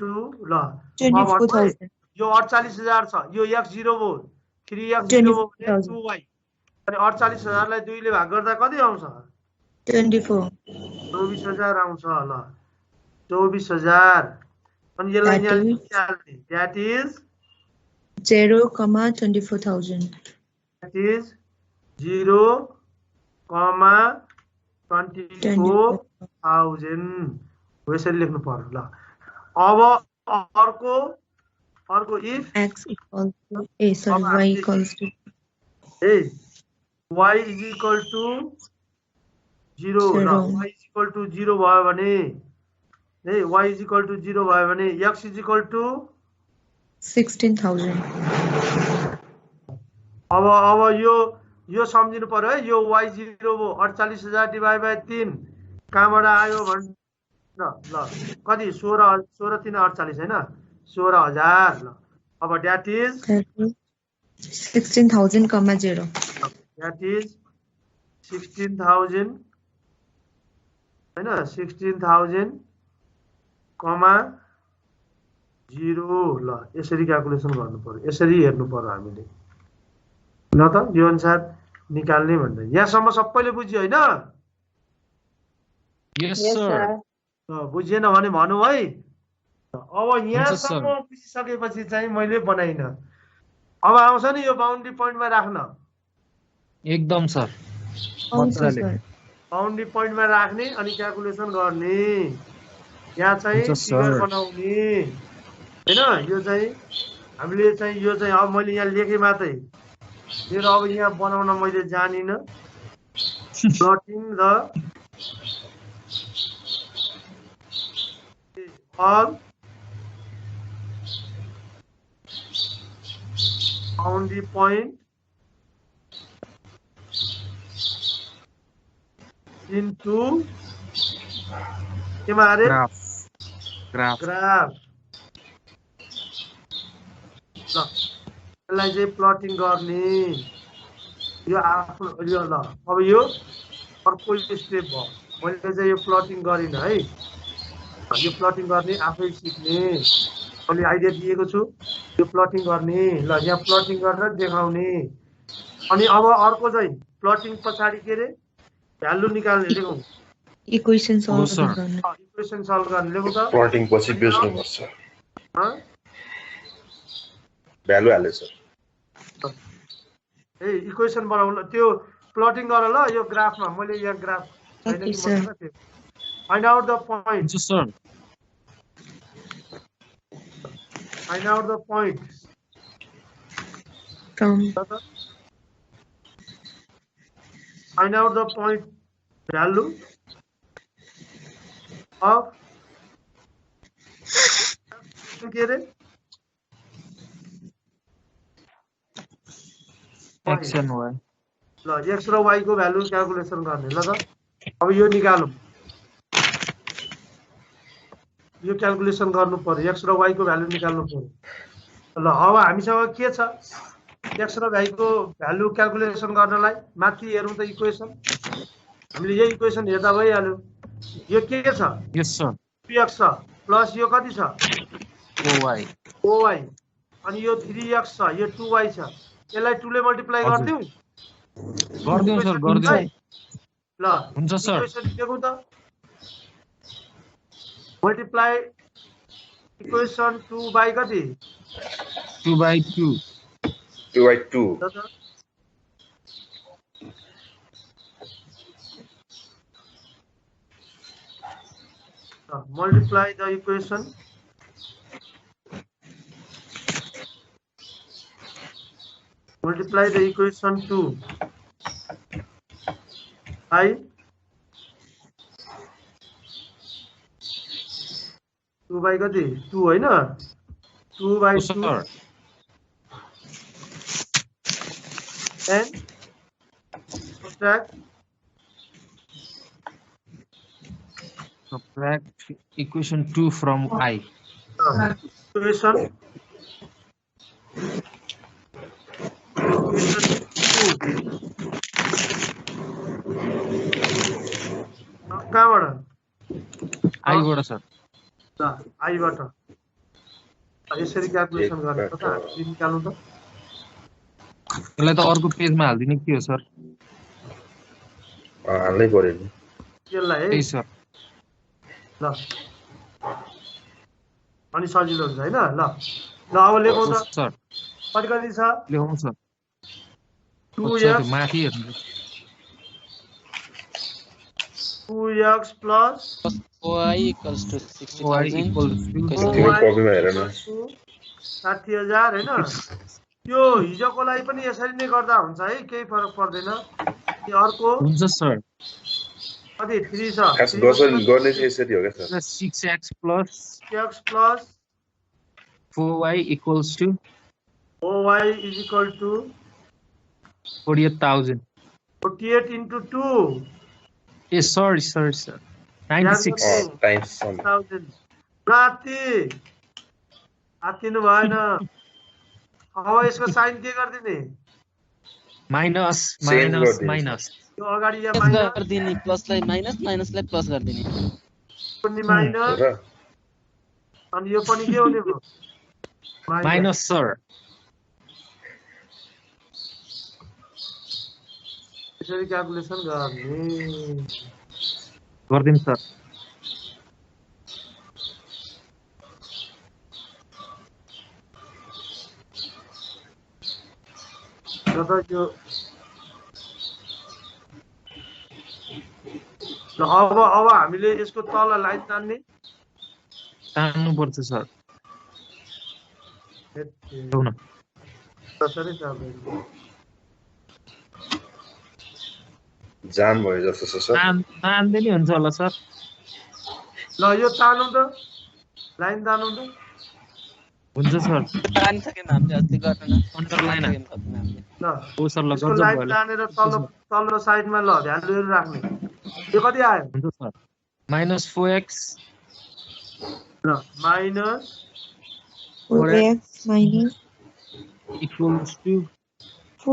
Speaker 7: to ल 24,000.
Speaker 4: यो 48,000 छ यो x 0 भयो 3x 0 भयो भने 2y अनि 48,000 लाई 2 ले भाग गर्दा कति आउँछ
Speaker 7: 24.
Speaker 4: 24,000 आउँछ ल 24,000 अनि यसलाई यहाँ निकाल्ने दैट इज
Speaker 7: 0, 24,000.
Speaker 4: दैट इज 0, 24,000 यसरी लेख्नु पर्यो ल अब अर्को if
Speaker 7: X equals to y equals to
Speaker 4: y is equal to 0 ल y is equal to 0 भयो भने y is equal to 0 भयो भने x is equal to
Speaker 7: 16,000.
Speaker 4: अब यो सम्झिनु पर्यो है यो y 0 भयो 48,000 डिभाइड बाइ 3 कहाँबाट आयो भन्न ल कति 16 3 48 हैन 16,000 ल अब दैट इज
Speaker 7: 16,000, 0.
Speaker 4: दैट इज 16,000 हैन 16,000 कमा 0 ल यसरी क्याल्कुलेसन गर्नु पर्यो यसरी हेर्नु पर्यो हामीले ल त यो अनुसार निकाल्ने भन्दै यहाँसम्म सबैले बुझ्यो हैन
Speaker 6: यस सर
Speaker 4: बुझेन भने भन्नु है अब यहाँसम्म बुझिसकेपछि चाहिँ मैले बनाइन अब आउँछ नि यो बाउन्ड्री पोइन्टमा राख्न
Speaker 6: एकदम सर
Speaker 7: आउँछ सर
Speaker 4: बाउन्ड्री पोइन्टमा राख्ने अनि क्याल्कुलेसन गर्ने यहाँ चाहिँ
Speaker 6: हुन्छ सर।
Speaker 4: फिगर बनाउने हैन यो चाहिँ हामीले चाहिँ यो चाहिँ अब मैले यहाँ लेखे मात्रै मेरो अब यहाँ बनाउन मैले जानिन plotting the all boundary point into के मारे
Speaker 6: ग्राफ ग्राफ
Speaker 4: ग्राफ ल यसलाई चाहिँ प्लटिङ गर्ने यो आफ्नो यो ल अब यो अर्को स्टेप भयो मैले चाहिँ यो प्लटिङ गरिन है यो प्लटिङ गर्ने आफै सिक्ने मैले आइडिया दिएको छु यो प्लटिङ गर्ने ल यहाँ प्लटिङ गरेर देखाउने अनि अब अर्को चाहिँ प्लटिङ पछाडि के रे भ्यालु निकाल्ने लेखौँ
Speaker 7: इक्वेसन
Speaker 6: हो
Speaker 7: सल्भ
Speaker 6: सर।
Speaker 7: गर्ने
Speaker 4: इक्वेसन सल्भ गर्ने लेखौँ त
Speaker 5: प्लटिङ पछि बेच्नुपर्छ भ्यालु हाले सर
Speaker 4: ए इक्वेसन बनाउन त्यो प्लटिङ गर ल यो ग्राफमा मैले यहाँ ग्राफ छैन
Speaker 7: Okay,
Speaker 4: कि
Speaker 7: sir.
Speaker 4: मसँग त्यो फाइन्ड आउट द पोइन्ट
Speaker 6: हुन्छ sir
Speaker 4: find out the point
Speaker 7: from
Speaker 4: find out the point value of के रे
Speaker 6: एक्स एन्ड वाइ
Speaker 4: ल x र y को भ्यालु क्याल्कुलेसन गर्ने ल त अब यो निकालौँ यो क्याल्कुलेसन गर्नु पर्यो x र y को भ्यालु निकाल्नु पर्यो ल अब हामीसँग के छ x र y को भ्यालु क्याल्कुलेसन गर्नलाई माथि हेरौँ त इक्वेसन हामीले यो इक्वेसन हेर्दा भइहाल्यो यो के छ
Speaker 6: यस सर
Speaker 4: 2x छ प्लस यो कति छ
Speaker 6: ओवाइ
Speaker 4: oy अनि यो 3x छ यो 2y छ यसलाई 2 ले मल्टिप्लाई
Speaker 6: हजुर।
Speaker 4: गर्दियौ
Speaker 6: गरिदिउँ सर गरिदिउँ
Speaker 4: ल
Speaker 6: हुन्छ सर
Speaker 4: इक्वेसन लेखौँ त मल्टिप्लाई इक्वेसन 2 बाइ कति
Speaker 6: 2/2
Speaker 5: 2/2
Speaker 4: ल त multiply the equation multiply the equation 2 by 2 by कति 2 हैन 2 by 2
Speaker 6: sir
Speaker 4: and
Speaker 6: subtract equation 2 from I
Speaker 4: equation 2 कहाँबाट
Speaker 6: I बाट सर
Speaker 4: ल आइबाट यसरी क्याल्कुलेसन गर्ने त हामीले निकाल्नु त
Speaker 6: यसलाई त अर्को पेजमा हाल्दिने के हो सर
Speaker 5: हाल्नै पर्यो नि
Speaker 4: यसलाई है
Speaker 6: त्यही सर
Speaker 4: ल अनि सजिलो हुन्छ हैन ल ल अब लेखौँ त
Speaker 6: सर
Speaker 4: कति कति छ
Speaker 6: लेखौँ सर
Speaker 4: 2x
Speaker 6: माथि हेर्नु
Speaker 4: 2x plus
Speaker 3: OI equals to
Speaker 6: y
Speaker 3: 60,000.
Speaker 6: equals to
Speaker 5: तिम्रो कपीमा हेर न
Speaker 4: 60,000 हैन यो हिजोकोलाई पनि यसरी नै गर्दा हुन्छ है केही फरक पर्दैन यो अर्को
Speaker 6: हुन्छ सर
Speaker 4: कति 3 छ
Speaker 5: खास गर्ने चाहिँ यसरी हो क्या sir
Speaker 6: 6x plus
Speaker 4: x plus
Speaker 6: 4y equals to
Speaker 4: oy is equal to
Speaker 6: 48,000
Speaker 4: 48 into 2
Speaker 6: sorry sir 96
Speaker 5: times
Speaker 4: 1000 राति आतिनु भएन अब यसको साइन के गर्दिने
Speaker 6: minus
Speaker 5: Change
Speaker 6: minus
Speaker 5: गरिदिनुहोस्।
Speaker 6: minus
Speaker 4: यो अगाडि या
Speaker 3: प्लस
Speaker 4: माइनस
Speaker 3: गरिदिने प्लसलाई माइनस माइनसलाई प्लस गरिदिने
Speaker 4: पनि माइनस
Speaker 5: र
Speaker 4: अनि यो पनि के हुने भयो
Speaker 6: माइनस सर
Speaker 4: यसरी क्याल्कुलेसन गर्ने
Speaker 6: गरिदिउँ सर
Speaker 4: र त यो ल अब हामीले यसको तल लाइन तान्ने
Speaker 6: तान्नुपर्छ सर लौ न
Speaker 4: कसरी तान्ने
Speaker 5: जाम भयो जस्तो छ सर
Speaker 6: तान्दै नि हुन्छ होला सर
Speaker 4: ल यो तानौँ त लाइन तानौँ त
Speaker 6: हुन्छ सर
Speaker 3: तानिसक्यौँ हामीले अस्ति गर्न
Speaker 6: अन्डरलाइन
Speaker 4: ल
Speaker 6: ओ सर ल
Speaker 4: यसको
Speaker 6: गर्छ
Speaker 4: लाइन
Speaker 6: भयो
Speaker 4: तानेर तल्लो साइडमा ल भ्यालुहरू राख्ने यो कति आयो
Speaker 6: हुन्छ सर माइनस 4x
Speaker 4: ल minus
Speaker 7: 4x minus
Speaker 6: equals to
Speaker 7: 4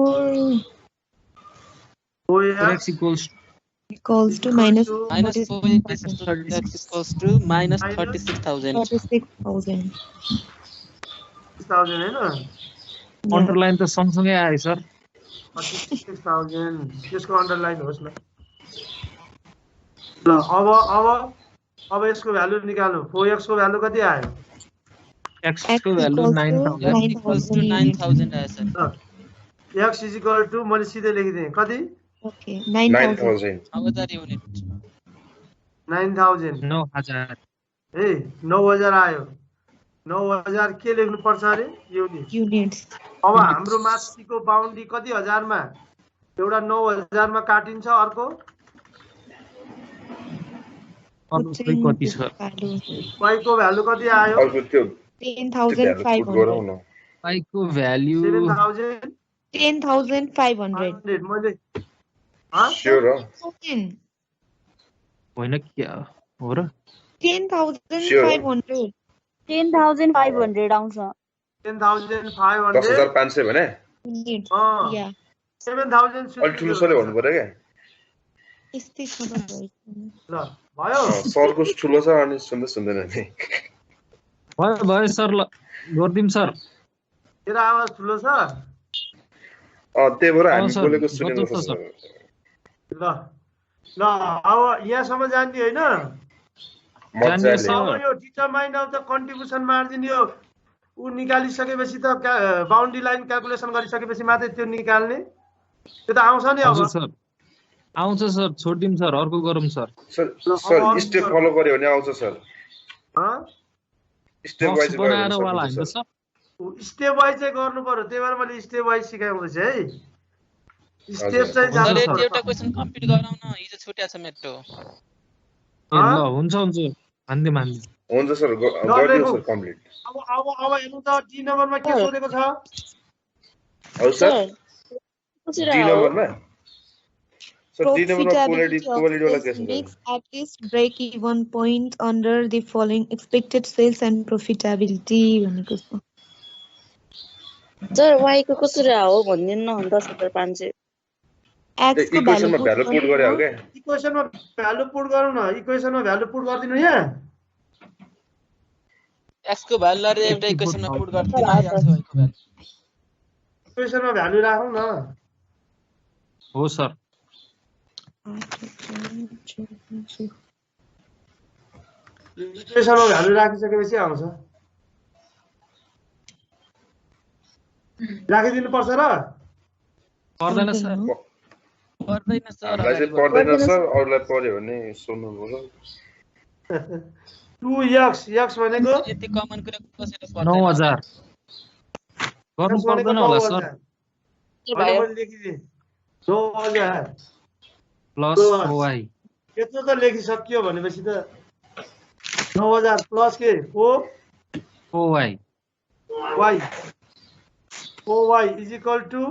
Speaker 4: OX
Speaker 6: 4x equals
Speaker 7: equals to minus
Speaker 3: minus 4x equals to minus 36,000
Speaker 7: 36,000.
Speaker 4: 6,000 हैन
Speaker 6: अन्डरलाइन त सँगसँगै आयो सर
Speaker 4: 36,000 यसको अन्डरलाइन होस् न ल अब यसको भ्यालु निकाल्नु 4x को भ्यालु कति आयो
Speaker 6: x को भ्यालु 9000
Speaker 3: इक्वल्स टु 9000 आयो sir
Speaker 4: x is equal to मैले सिधै लेखिदिएँ कति
Speaker 7: Okay, 9,000.
Speaker 5: 9000
Speaker 3: 9000 युनिट
Speaker 4: 9000
Speaker 6: 9000
Speaker 4: ए 9000 आयो 9000 के लेख्नु पर्छ अरे युनिट
Speaker 7: Units.
Speaker 4: अब हाम्रो माथिको बाउन्ड्री कति हजारमा एउटा 9000 मा काटिन्छ अर्को
Speaker 6: अर्को चाहिँ कति छ
Speaker 7: Value.
Speaker 4: y को भ्यालु कति आयो
Speaker 5: अर्को त्यो
Speaker 7: 10,500.
Speaker 5: गरौँ न
Speaker 6: y को भ्यालु
Speaker 4: 7000
Speaker 7: 10,500.
Speaker 4: मैले
Speaker 5: स्योर हो
Speaker 7: 10,000.
Speaker 6: होइन के हो र
Speaker 7: 10,500.
Speaker 2: 10,500 आउँछ
Speaker 4: 10,500
Speaker 5: 10,500 भने
Speaker 7: Units.
Speaker 4: अँ।
Speaker 7: Yeah.
Speaker 4: 7000
Speaker 5: अलि ठुलो सरले भन्नु पर्यो क्या
Speaker 7: यस्तै छ त भयो.
Speaker 4: ल भयो
Speaker 5: सरको ठुलो छ अनि सुन्दैन नि
Speaker 6: भयो सर ल गरिदिउँ सर
Speaker 4: तेरो आवाज ठुलो छ
Speaker 5: त्यही भएर हामी
Speaker 6: सर,
Speaker 5: बोलेको सुनेको
Speaker 6: गर्नुहोस् न
Speaker 5: छ
Speaker 6: सर।
Speaker 4: ल ल अब यहाँसम्म जान्ने होइन
Speaker 5: मजाले
Speaker 6: सर।
Speaker 4: अब यो determine of the contribution margin यो ऊ निकालिसकेपछि त बाउन्ड्री लाइन क्याल्कुलेसन गरिसकेपछि मात्रै त्यो निकाल्ने त्यो त आउँछ नि अब
Speaker 6: हजुर सर आउँछ सर छोडिदिउँ सर अर्को गरौँ सर
Speaker 5: सर स्टेप फलो गर्यो भने आउँछ सर
Speaker 4: हँ?
Speaker 5: स्टेप वाइज
Speaker 6: बक्स बनाएर वाला होइन सर
Speaker 4: स्टेप वाइज चाहिँ गर्नु पर्यो त्यही भएर मैले स्टेप वाइज सिकाउँदैछु है स्टेप चाहिँ
Speaker 6: हुन्छ
Speaker 4: जानु
Speaker 6: सर।
Speaker 4: पर्छ।
Speaker 3: एउटा क्वेशन कम्प्लिट गराउन हिजो छुट्या छ मेट्रो
Speaker 6: ए ल हुन्छ मान्दिउँ
Speaker 5: हुन्छ सर गरिदिनु सर कम्प्लिट
Speaker 4: अब हेर्नु त डी नम्बरमा के सोधेको छ
Speaker 5: हजुर सर डी नम्बरमा सर डी नम्बरमा क्वालिटी वाला के छ
Speaker 7: Makes at least break even point under the following expected sales and profitability भनेको छ.
Speaker 8: सर y को कसरी हो भनिदिनु न 10,500
Speaker 7: X को
Speaker 5: इक्वेसनमा
Speaker 7: value
Speaker 5: भ्यालु पुट गरे हो के
Speaker 4: इक्वेसनमा भ्यालु पुट गरौँ न इक्वेसनमा भ्यालु पुट गरिदिनु यहाँ
Speaker 3: x को भ्यालुलाई एउटा इक्वेसनमा पुट गर्दिन आइहाल्छ y को भ्यालु
Speaker 4: इक्वेसनमा भ्यालु राखौँ न
Speaker 6: हो सर
Speaker 4: इक्वेसनमा भ्यालु राखिसकेपछि आउँछ राखिदिनु पर्छ र
Speaker 6: पर्दैन सर
Speaker 3: पर्दैन सर
Speaker 5: हामीलाई चाहिँ पर्दैन सर अरूलाई पर्यो भने सोध्नु पर्छ
Speaker 4: 2x भनेको
Speaker 3: यति कमन कुरा कसैले पर्दैन
Speaker 6: 9000 गर्नु
Speaker 4: x भनेको
Speaker 6: पर्दैन होला
Speaker 4: 9,000
Speaker 6: सर
Speaker 4: अहिले मैले लेखिदिएँ 9,000
Speaker 6: प्लस y
Speaker 4: यत्रो त लेखिसकियो भनेपछि त 9,000 प्लस के
Speaker 6: y
Speaker 4: y is equal to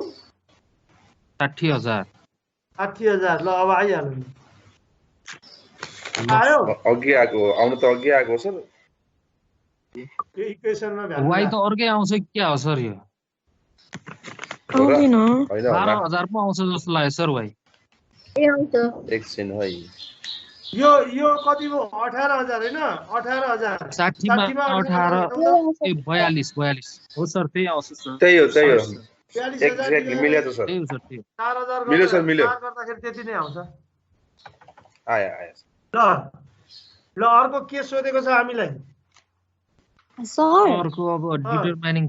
Speaker 6: 60,000
Speaker 4: 60,000 ल अब आइहाल्यो नि आयो
Speaker 5: अघि आएको आउनु त अघि आएको सर
Speaker 4: यो इक्वेसनमा भ्यालु
Speaker 6: y त अर्कै आउँछ क्या हो सर यो
Speaker 7: आउँदैन
Speaker 5: होइन होला
Speaker 6: 12,000 पो आउँछ जस्तो लाग्यो सर y
Speaker 5: एकछिन है
Speaker 4: यो कति भयो 18,000 हैन 18,000
Speaker 6: 60 मा 18 42 हो सर त्यही आउँछ सर
Speaker 5: त्यही हो
Speaker 4: 42,000
Speaker 5: एक्ज्याक्टली मिल्यो त सर
Speaker 6: त्यही हो सर त्यही
Speaker 4: 4,000
Speaker 5: मिल्यो सर, मिल्यो।
Speaker 4: गर्दाखेरि त्यति नै आउँछ
Speaker 5: आयो
Speaker 4: ल अर्को के सोधेको छ हामीलाई
Speaker 7: सर
Speaker 6: अर्को अब डिटरमाइनिङ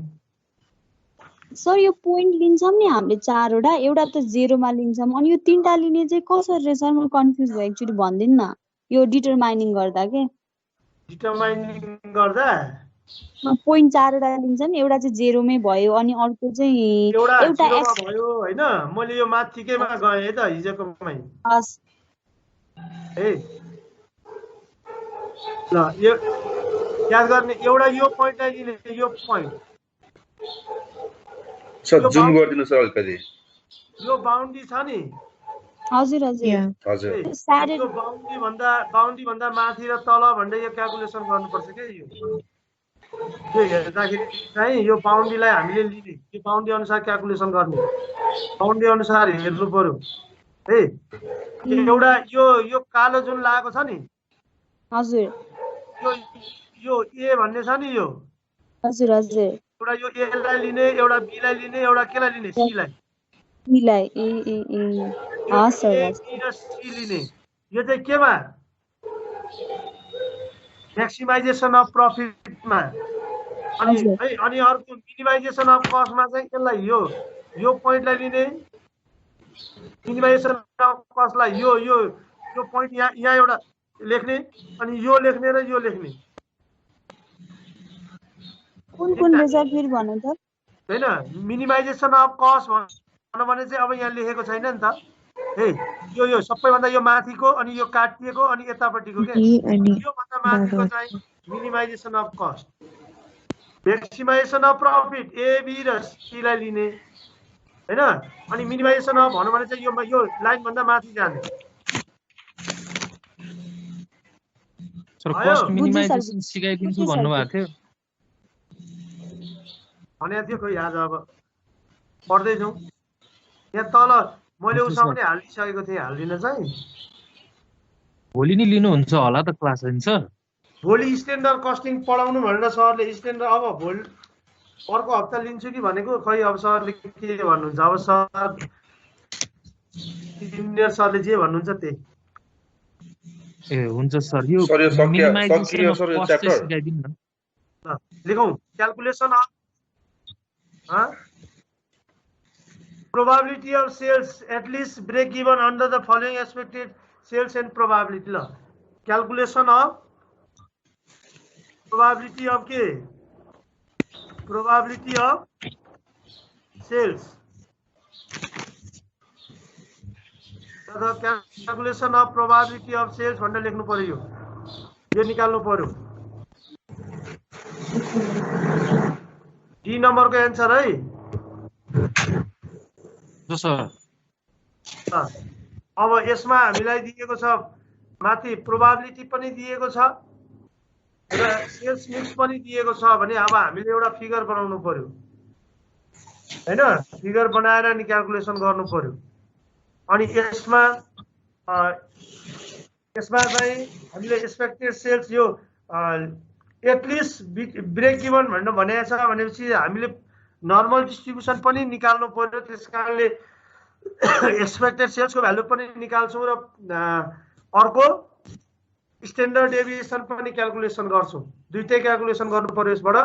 Speaker 2: सर यो पोइन्ट लिन्छौँ नि हामीले 4 वटा एउटा त 0 मा लिन्छौँ अनि यो 3टा लिने चाहिँ कसरी रे सर म कन्फ्युज भयो एकचोटी भनिदिनु न यो डिटरमाइनिङ गर्दा के
Speaker 4: डिटरमाइनिङ गर्दा
Speaker 2: पोइन्ट 4 वटा लिन्छ नि एउटा चाहिँ 0 मै भयो अनि अर्को चाहिँ
Speaker 4: एउटा
Speaker 2: एउटा
Speaker 4: 0 मा भयो हैन मैले यो माथिकैमा गए है त हिजोकोमै
Speaker 2: हस्
Speaker 4: है ल यो याद गर्ने एउटा यो पोइन्टलाई लिने यो पोइन्ट
Speaker 5: सर जुम गरिदिनु सर अलिकति
Speaker 4: यो बाउन्ड्री छ नि
Speaker 2: हजुर हजुर
Speaker 5: हजुर
Speaker 4: यो बाउन्ड्री भन्दा माथि र तल भन्दै यो क्याल्कुलेसन गर्नुपर्छ के यो हेर्दाखेरि चाहिँ यो बाउन्ड्रीलाई हामीले लिने यो बाउन्ड्री अनुसार क्याल्कुलेसन गर्ने बाउन्ड्री अनुसार हेर्नु पर्यो है एउटा यो कालो जुन लागेको छ नि
Speaker 2: हजुर
Speaker 4: यो ए भन्ने छ नि यो
Speaker 2: हजुर हजुर
Speaker 4: एउटा यो ए लाई लिने एउटा बी लाई लिने एउटा के लाई लिने सी लाई
Speaker 2: मिलाई ए हस् सर
Speaker 4: ए बी र सी लिने यो चाहिँ केमा म्याक्सिमाइजेसन अफ प्रफिटमा अनि है अनि अर्को मिनिमाइजेसन अफ कस्टमा चाहिँ यसलाई यो पोइन्टलाई लिने मिनिमाइजेसन अफ कस्टलाई यो पोइन्ट यहाँ एउटा लेख्ने अनि यो लेख्ने र यो लेख्ने
Speaker 2: कुन रहेछ फेरि भन्नु त
Speaker 4: हैन मिनिमाइजेसन अफ कस्ट भन्नु भने चाहिँ अब यहाँ लेखेको छैन नि त है यो सबैभन्दा यो माथिको अनि यो काटिएको अनि यतापट्टिको के यो भन्दा माथिको चाहिँ minimisation of cost maximisation of profit A B र सी लाई लिने हैन अनि मिनिमाइजेसन अफ भन्नु भने चाहिँ यो लाइन भन्दा माथि जाने
Speaker 6: सर कस्ट मिनिमाइजेसन सिकाइदिन्छु भन्नुभएको थियो
Speaker 4: भनेको थियो खोइ आज अब पढ्दै जाउँ यहाँ तल मैले उसँग पनि हालिसकेको थिएँ हालिदिन चाहिँ
Speaker 6: भोलि नै लिनुहुन्छ होला त क्लास होइन सर
Speaker 4: भोलि स्ट्यान्डर्ड कस्टिङ पढाउनु भनेर सरले स्ट्यान्डर्ड अब भोलि अर्को हप्ता लिन्छु कि भनेको खै अब सरले के भन्नुहुन्छ अब सर इन्जिनियर सरले जे भन्नुहुन्छ त्यही
Speaker 6: ए हुन्छ सर यो सिकाइदिनु न
Speaker 4: लेखौँ calculation of probability of sales at least break even under the following expected sales and probability calculation of probability of sales the calculation of probability of sales भनेर लेख्नु पर्यो यो निकाल्नु पर्यो डी नम्बरको एन्सर है अब यसमा हामीलाई दिएको छ माथि प्रोबाबिलिटी पनि दिएको छ र सेल्स मिक्स पनि दिएको छ भने अब हामीले एउटा फिगर बनाउनु पर्यो हैन फिगर बनाएर नि क्याल्कुलेसन गर्नु पर्यो अनि यसमा चाहिँ हामीले एक्सपेक्टेड सेल्स यो एटलिस्ट ब्रेक इभन भनेर भनेको छ भनेपछि हामीले नर्मल डिस्ट्रिब्युसन पनि निकाल्नु पर्यो त्यसकारणले एक्सपेक्टेड सेल्सको भ्यालु पनि निकाल्छौँ र अर्को स्ट्यान्डर्ड डेभिएसन पनि क्याल्कुलेसन गर्छौँ दुईटै क्याल्कुलेसन गर्नु पर्यो यसबाट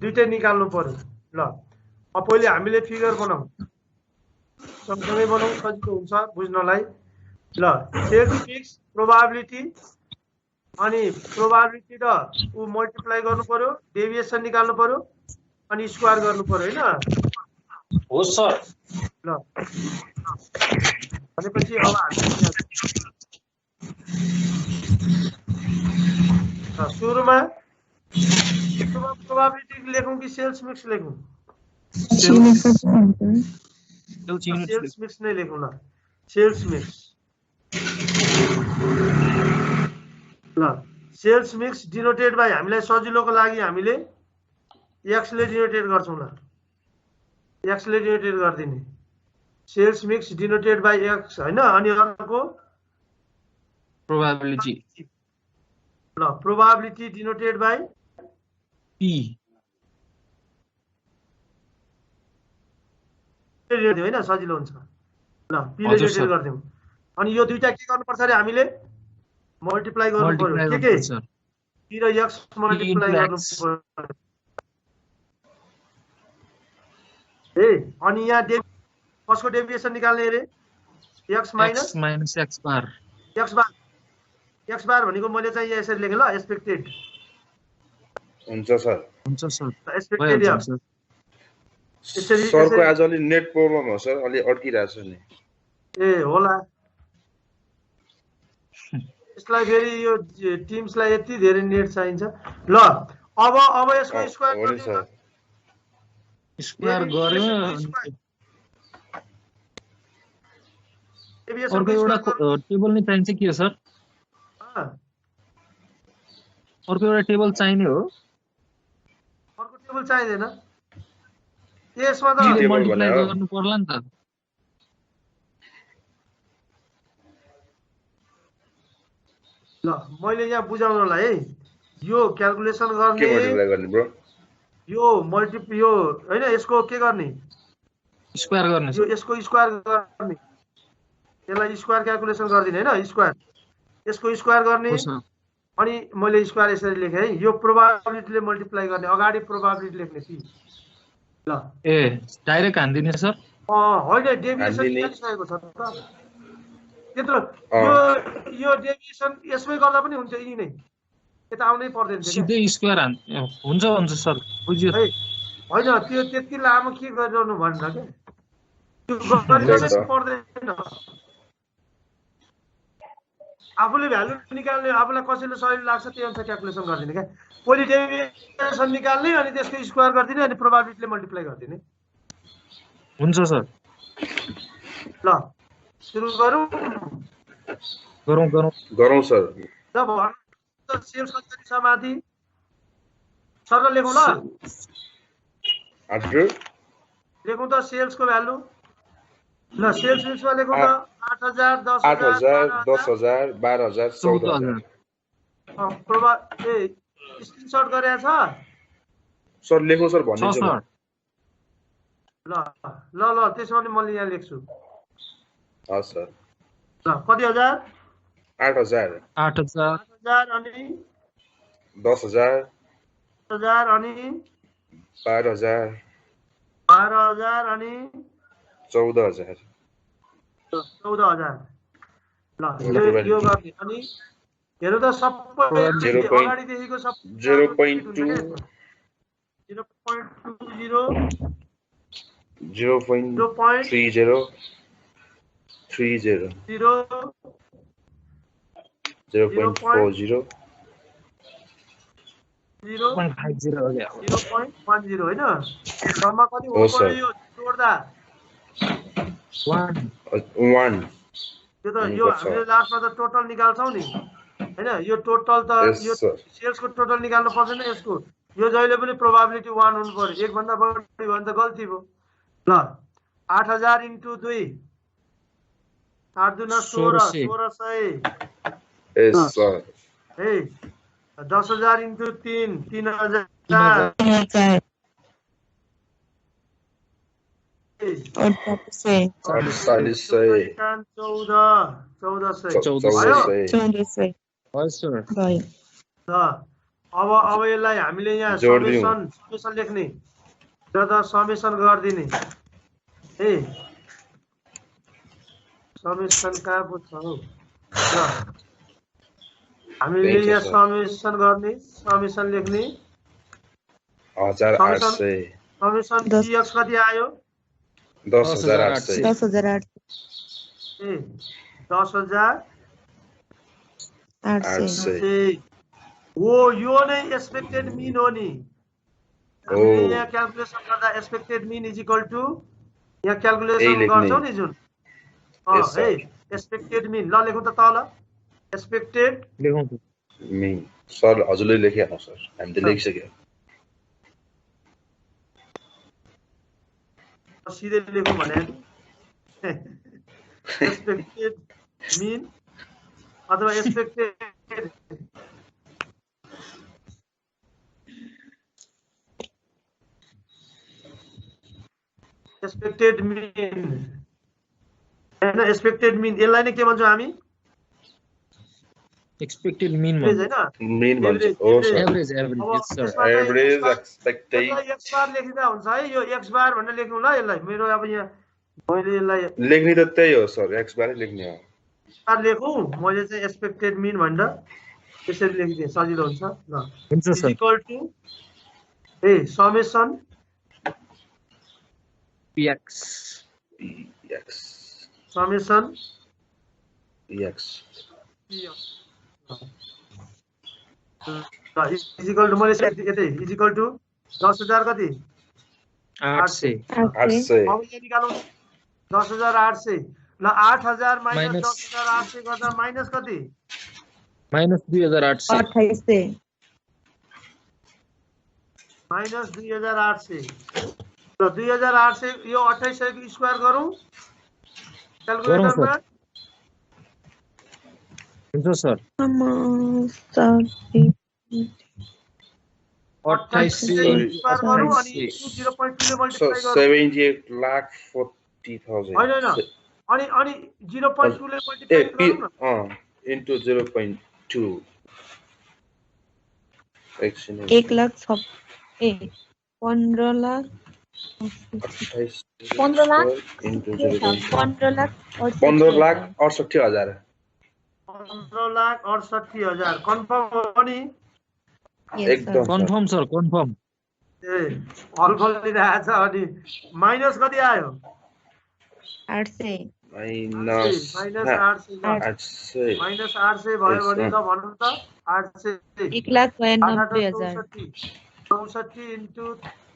Speaker 4: दुईटै निकाल्नु पर्यो ल अब पहिले हामीले फिगर बनाऊ सँगसँगै बनाऊ सजिलो हुन्छ बुझ्नलाई ल सेल्स फिक्स प्रोबाबिलिटी अनि प्रोबाबिलिटी र उ मल्टिप्लाई गर्नु पर्यो डेभिएसन निकाल्नु पर्यो अनि स्क्वायर गर्नु पर्यो हैन
Speaker 6: हो सर
Speaker 4: ल भनेपछि अब हामी सुरुमा प्रोबाबिलिटी लेखौं कि सेल्स मिक्स लेखौं सेल्स मिक्स नै लेखौं ल सेल्स मिक्स ल सेल्स मिक्स डिनोटेड बाइ हामीलाई सजिलोको लागि हामीले एक्स ले डिनोटेड गर्छौं ल एक्स ले डिनोटेड गर्दिने sales mix denoted by x हैन अनि अर्को
Speaker 6: प्रोबेबिलिटी
Speaker 4: ल प्रोबेबिलिटी डिनोटेड बाई
Speaker 6: पी
Speaker 4: हैन सजिलो हुन्छ ल पी ले
Speaker 6: हजुर
Speaker 4: डिनोटेड
Speaker 6: सर।
Speaker 4: गर्दियौ अनि यो दुईटा के गर्नुपर्छ रे हामीले मल्टिप्लाई गर्नु
Speaker 6: मल्टिप्लाई
Speaker 4: पर्यो
Speaker 6: गर्नुपर्छ सर
Speaker 4: पी र एक्स मल्टिप्लाई
Speaker 6: into
Speaker 4: गर्नु
Speaker 6: X.
Speaker 4: पर्यो ए अनि यहाँ कसको डेभिएसन निकाल्ने रे x minus
Speaker 6: x minus x बार
Speaker 4: एक्स बार भनेको मैले चाहिँ यहाँ यसरी लेखेँ ल एक्सपेक्टेड
Speaker 5: हुन्छ सर
Speaker 6: हुन्छ सर
Speaker 4: एक्सपेक्टेड
Speaker 6: भइहाल्छ सर
Speaker 5: सरको आज अलि नेट प्रब्लम हो सर अलि अड्किरहेको छ नि
Speaker 4: ए होला यसलाई फेरि यो टिम्सलाई यति धेरै नेट चाहिन्छ ल अब यसको स्क्वायर
Speaker 5: हो नि सर
Speaker 6: स्क्वायर गर्यो
Speaker 4: डेभिएसन
Speaker 6: अर्को एउटा टेबल नै चाहिन्छ के हो सर अर्को एउटा टेबल चाहिने हो
Speaker 4: अर्को टेबल चाहिँदैन यसमा त
Speaker 5: टेबल
Speaker 6: मल्टिप्लाई
Speaker 5: बनायो।
Speaker 6: गर्नु पर्ला नि त
Speaker 4: ल मैले यहाँ बुझाउनलाई है यो क्याल्कुलेसन
Speaker 5: के
Speaker 4: गर्ने
Speaker 5: मल्टिप्लाई गर्ने ब्रो
Speaker 4: यो यो हैन यसको के गर्ने
Speaker 6: स्क्वायर गर्ने
Speaker 4: यो यसको स्क्वायर गर्ने यसलाई स्क्वायर क्याल्कुलेसन गरिदिने हैन स्क्वायर यसको स्क्वायर गर्ने
Speaker 6: हो सर
Speaker 4: अनि मैले स्क्वायर यसरी लेखेँ है यो प्रोबेबिलिटीले मल्टिप्लाई गर्ने अगाडि प्रोबेबिलिटी लेख्ने पी ल
Speaker 6: ए डाइरेक्ट हान्दिने सर
Speaker 4: होइन डेभिएसन
Speaker 5: हान्दिने।
Speaker 4: निकालिसकेको छ त त्यत्रो यो डेभिएसन यसमै गर्दा पनि हुन्छ यी नै यता आउनै पर्दैन थियो
Speaker 6: सिधै स्क्वायर हुन्छ हुन्छ सर बुझ्यो
Speaker 4: है होइन त्यो त्यति लामो के गरिरहनु भनेर के त्यो गरिरहनै पर्दैन आफूले भ्यालु निकाल्ने आफूलाई कसैले सजिलो लाग्छ त्यही अनुसार क्याल्कुलेसन गरिदिने क्या पहिले डेभिएसन निकाल्ने अनि त्यसको स्क्वायर गरिदिने अनि प्रोबेबिलिटीले मल्टिप्लाई गरिदिने
Speaker 6: हुन्छ सर
Speaker 4: ल सुरु गरौँ
Speaker 5: गरौँ सर
Speaker 4: ल भन्नु सेल्स कति छ माथि सर लेखौँ ल
Speaker 5: हजुर
Speaker 4: लेखौँ त सेल्सको भ्यालु ल सेल्स मिक्समा लेखौँ त 8000
Speaker 5: 8000
Speaker 4: 10000
Speaker 5: 10000 12000 14000
Speaker 4: प्रोबा ए स्क्रिनशट गरेछ
Speaker 5: सर लेखौँ सर
Speaker 6: छ
Speaker 5: भनिदिन्छु
Speaker 6: सर
Speaker 4: ल ल ल त्यसो भने मैले यहाँ लेख्छु
Speaker 5: हस् सर
Speaker 4: ल कति हजार
Speaker 5: 8000
Speaker 6: 8000
Speaker 4: 8000 अनि
Speaker 5: 10000
Speaker 4: 1000 अनि
Speaker 5: 12000
Speaker 4: 12000 अनि
Speaker 5: 14000
Speaker 4: 14000 ल यो गर्ने अनि हेर्नु त सबै
Speaker 5: 0.2
Speaker 4: अगाडिदेखिको सबै
Speaker 5: 0.20 0.30 30 0.40
Speaker 6: 0.50 हो गया
Speaker 4: 0.10 होइन जम्मा कति
Speaker 5: हो सर।
Speaker 4: यो जोड्दा
Speaker 6: 1
Speaker 5: 1
Speaker 4: त्यो त यो हामीले लास्टमा त टोटल निकाल्छौँ नि हैन यो टोटल त
Speaker 5: Yes,
Speaker 4: यो
Speaker 5: sir.
Speaker 4: सेल्सको टोटल निकाल्नु पर्दैन यसको यो जहिले पनि प्रोबेबिलिटी 1 हुनु पर्यो एक भन्दा बढी भने त गल्ती भयो ल 8000 into 2 8 दुना 16 1600
Speaker 5: yes sir
Speaker 4: है 10000 into 3 3000
Speaker 7: 3000
Speaker 5: 4800
Speaker 4: 1400
Speaker 6: हजुर सर
Speaker 7: भयो
Speaker 4: अब यसलाई हामीले यहाँ
Speaker 5: जोड्दियौँ।
Speaker 4: समेसन लेख्ने र त समेसन गरिदिने ए समेसन कहाँ पो छ हौ ल हामीले
Speaker 5: त्यही छ
Speaker 4: यहाँ
Speaker 5: सर।
Speaker 4: समेसन गर्ने समेसन लेख्ने
Speaker 5: 1800
Speaker 4: समेसन
Speaker 7: दस।
Speaker 4: टीएक्स कति आयो
Speaker 5: 10800
Speaker 7: 10,800
Speaker 4: ए 10800
Speaker 5: 800
Speaker 4: हो यो नै एक्सपेक्टेड मिन हो नि हामीले यहाँ क्याल्कुलेसन गर्दा expected mean is equal to यहाँ क्याल्कुलेसन
Speaker 5: यही लेख्ने।
Speaker 4: गर्छौ नि जुन
Speaker 5: Yes, sir.
Speaker 4: है एक्सपेक्टेड मिन ल लेखौँ त तल एक्सपेक्टेड
Speaker 6: लेखौँ त
Speaker 5: मी सर हजुरले लेखिहाल्नु सर हामी त लेखिसक्यो
Speaker 4: सिधै लेखौँ भने एक्सपेक्टेड मिन अथवा एक्सपेक्टेड मिन हैन एक्सपेक्टेड मिन यसलाई नै के भन्छौँ हामी
Speaker 6: एक्सपेक्टेड मिन
Speaker 4: हैन
Speaker 5: मिन भन्छ हो सर
Speaker 6: एभरेज यस सर
Speaker 5: एभरेज एक्सपेक्टेड
Speaker 4: एक्स बार लेख्दा हुन्छ है यो एक्स बार भनेर लेख्नु ल यसलाई मेरो अब यहाँ मैले यसलाई
Speaker 5: लेख्ने त त्यही हो सर एक्स बारै लेख्ने हो
Speaker 4: बार लेखौँ मैले चाहिँ एक्सपेक्टेड मिन भनेर त्यसरी लेखिदिएँ सजिलो हुन्छ ल
Speaker 6: हुन्छ sir
Speaker 4: equal to summation
Speaker 6: px
Speaker 4: summation
Speaker 5: px
Speaker 4: is equal to मैले यतै इजिकल टु 10,000 कति
Speaker 6: 800
Speaker 4: अब यहाँ निकालौँ 10,800 ल 8,000 माइनस 10,800 गर्दा माइनस कति
Speaker 6: माइनस 2,800
Speaker 4: माइनस 2,800 ल 2,800 यो 2800 को स्क्वायर गरौँ क्याल्कुलेटरमा
Speaker 6: हुन्छ सर 2800
Speaker 4: स्क्वायर गरौँ अनि 0.2 ले मल्टिप्लाई गरौँ
Speaker 5: 78,40,000
Speaker 4: हैन अनि 0.2 ले मल्टिप्लाई गरौँ
Speaker 5: into 0.2 एकछिन
Speaker 7: 1 लाख 15 लाख
Speaker 5: 15 लाख into
Speaker 7: 15 लाख
Speaker 5: 15 लाख 68,000
Speaker 4: 15,68,000 कन्फर्म हो नि
Speaker 5: एकदम
Speaker 6: कन्फर्म सर कन्फर्म
Speaker 4: ए हल फलिरहेछ अनि माइनस कति आयो
Speaker 7: 800
Speaker 5: माइनस 800
Speaker 4: माइनस 800 भयो भने त भन्नु त 800
Speaker 7: 1,92,000
Speaker 4: 64 इन्टु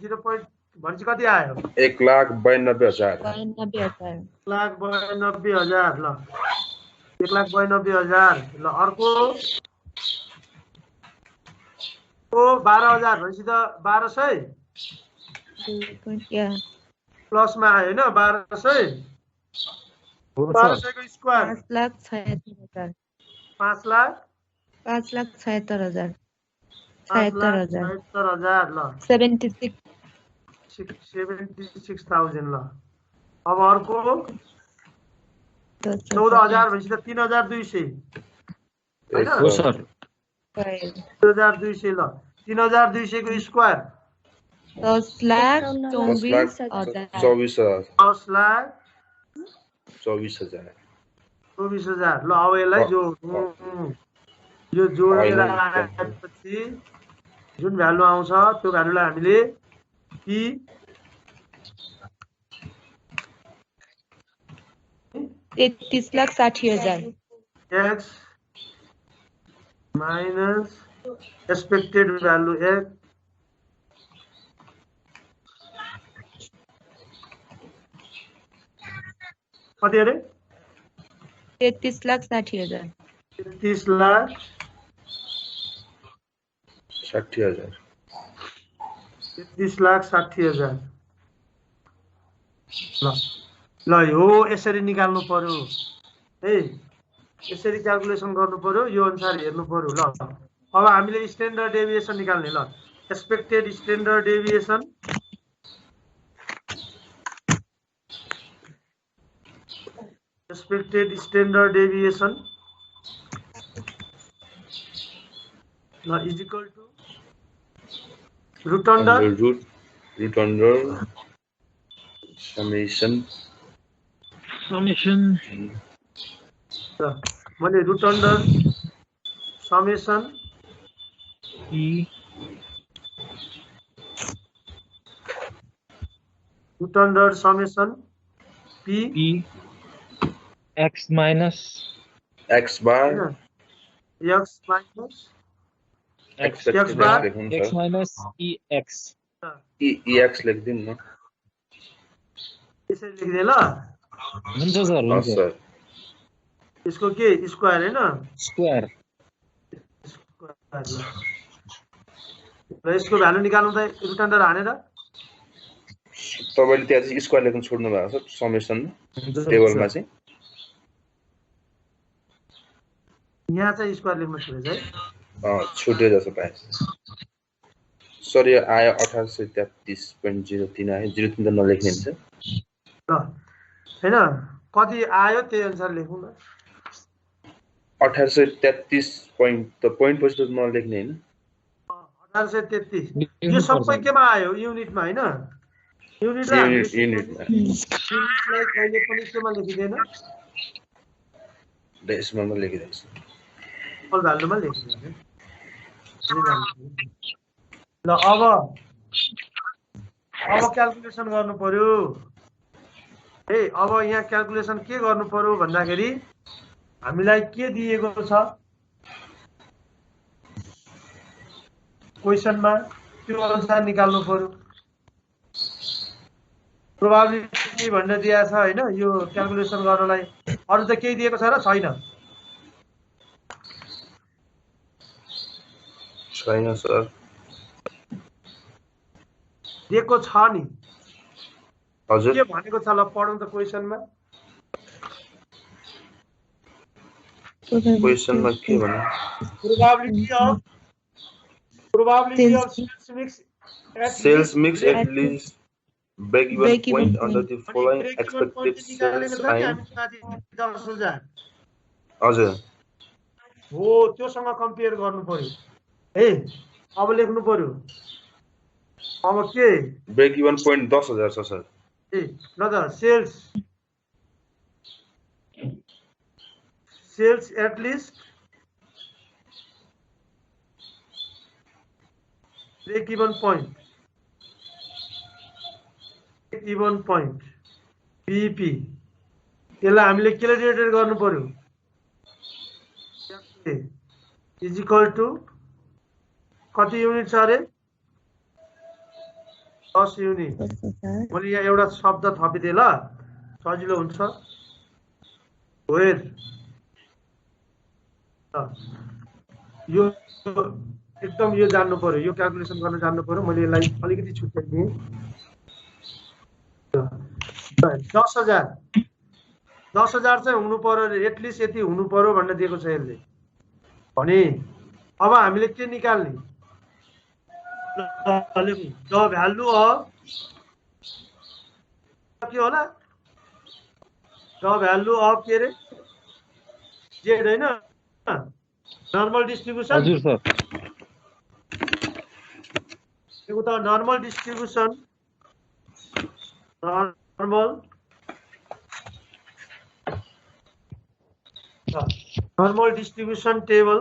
Speaker 4: 0. भनेपछि कति आयो
Speaker 5: 1,92,000
Speaker 4: 1,92,000 ल 1,92,000 ल अर्को 12,000 भनेपछि त 1,200 प्लस मा आयो हैन 1,200 1200 को स्क्वायर
Speaker 7: 5,76,000
Speaker 4: 5,76,000 ल 76,000 ल अब अर्को 14,000 भनेपछि त 3,200
Speaker 6: हो सर
Speaker 4: 3,200 ल 3,200 को स्क्वायर 10,24,000 ल अब यसलाई यो जोडेर आएपछि जुन भ्यालु आउँछ त्यो भ्यालुलाई हामीले p
Speaker 7: 33,60,000
Speaker 4: x minus expected value x कति अरे
Speaker 7: 33,60,000
Speaker 5: 60,000
Speaker 4: 33,60,000 ल यो यसरी निकाल्नु पर्यो है यसरी क्याल्कुलेसन गर्नु पर्यो यो अनुसार हेर्नु पर्यो ल अब हामीले स्ट्यान्डर्ड डेभिएसन निकाल्ने ल एक्सपेक्टेड स्ट्यान्डर्ड डेभिएसन ल is equal to root under
Speaker 6: summation
Speaker 4: मैले root under summation
Speaker 6: p
Speaker 4: root under summation p
Speaker 6: x minus
Speaker 5: x bar
Speaker 4: x minus
Speaker 5: x
Speaker 6: minus ex
Speaker 5: ex लेख दिन न
Speaker 4: यसरी लेख्दै ल
Speaker 6: हुन्छ सर हुन्छ
Speaker 4: इसको के स्क्वायर है ना
Speaker 6: स्क्वायर
Speaker 4: र यसको भ्यालु निकाल्नु त रूट अंडर हानेर
Speaker 5: तपाईले त्यहाँ चाहिँ स्क्वायर लेख्न छोड्नु भएको छ समेसनमा टेबलमा चाहिँ
Speaker 4: यहाँ चाहिँ स्क्वायर लेख्नु छोडेछ है
Speaker 5: छुट्यो जस्तो पाएँ सर यो आयो 1833.03 आयो 03 त नलेख्ने हुन्छ
Speaker 4: ल हैन कति आयो त्यही अनुसार लेखौँ न
Speaker 5: 1833 पोइन्ट त पोइन्ट पछि त नलेख्ने हैन
Speaker 4: 1833 यो सबै केमा आयो युनिटमा हैन युनिट र
Speaker 5: युनिटमा
Speaker 4: युनिटलाई कहिले पनि केमा लेखिदैन
Speaker 5: डेसिमलमा लेखिरहेछ
Speaker 4: डेसिमल भ्यालुमा लेखिदैन ल अब क्याल्कुलेसन गर्नु पर्यो अब यहाँ क्याल्कुलेसन के गर्नु पर्यो भन्दाखेरि हामीलाई के दिएको छ क्वेशनमा त्यो अनुसार निकाल्नु पर्यो प्रोबेबिलिटी भनेर दिएको छ हैन यो क्याल्कुलेसन गर्नलाई अरु त केही दिएको छ र छैन
Speaker 5: छैन सर
Speaker 4: दिएको छ नि
Speaker 5: हजुर
Speaker 4: के भनेको छ ल पढौँ त क्वेशनमा
Speaker 5: क्वेशनमा के भन्नु
Speaker 4: probability of
Speaker 5: sales mix at least break even point under the following expected sales time
Speaker 4: 10,000
Speaker 5: हजुर
Speaker 4: हो त्योसँग कम्पेयर गर्नु पर्यो है अब लेख्नु पर्यो अब के
Speaker 5: ब्रेक इभन पोइन्ट 10,000 छ सर
Speaker 4: ल त sales at least break even point BP यसलाई हामीले केले डिवाइडेड गर्नु पर्यो इज इक्वल टु कति युनिट छ अरे 10 युनिट मैले यहाँ एउटा शब्द थपिदिए ल सजिलो हुन्छ वेयर यो एकदम यो जान्नु पर्यो यो क्याल्कुलेसन गर्न जान्नु पर्यो मैले यसलाई अलिकति छुट्याइदिएँ 10,000 चाहिँ हुनु पर्यो एटलिस्ट यति हुनु पर्यो भनेर दिएको छ यसले भने अब हामीले के निकाल्ने द भ्यालु अफ के होला द भ्यालु अफ के रे जेड हैन नर्मल डिस्ट्रिब्युसन
Speaker 6: हजुर सर
Speaker 4: यो त normal distribution normal distribution table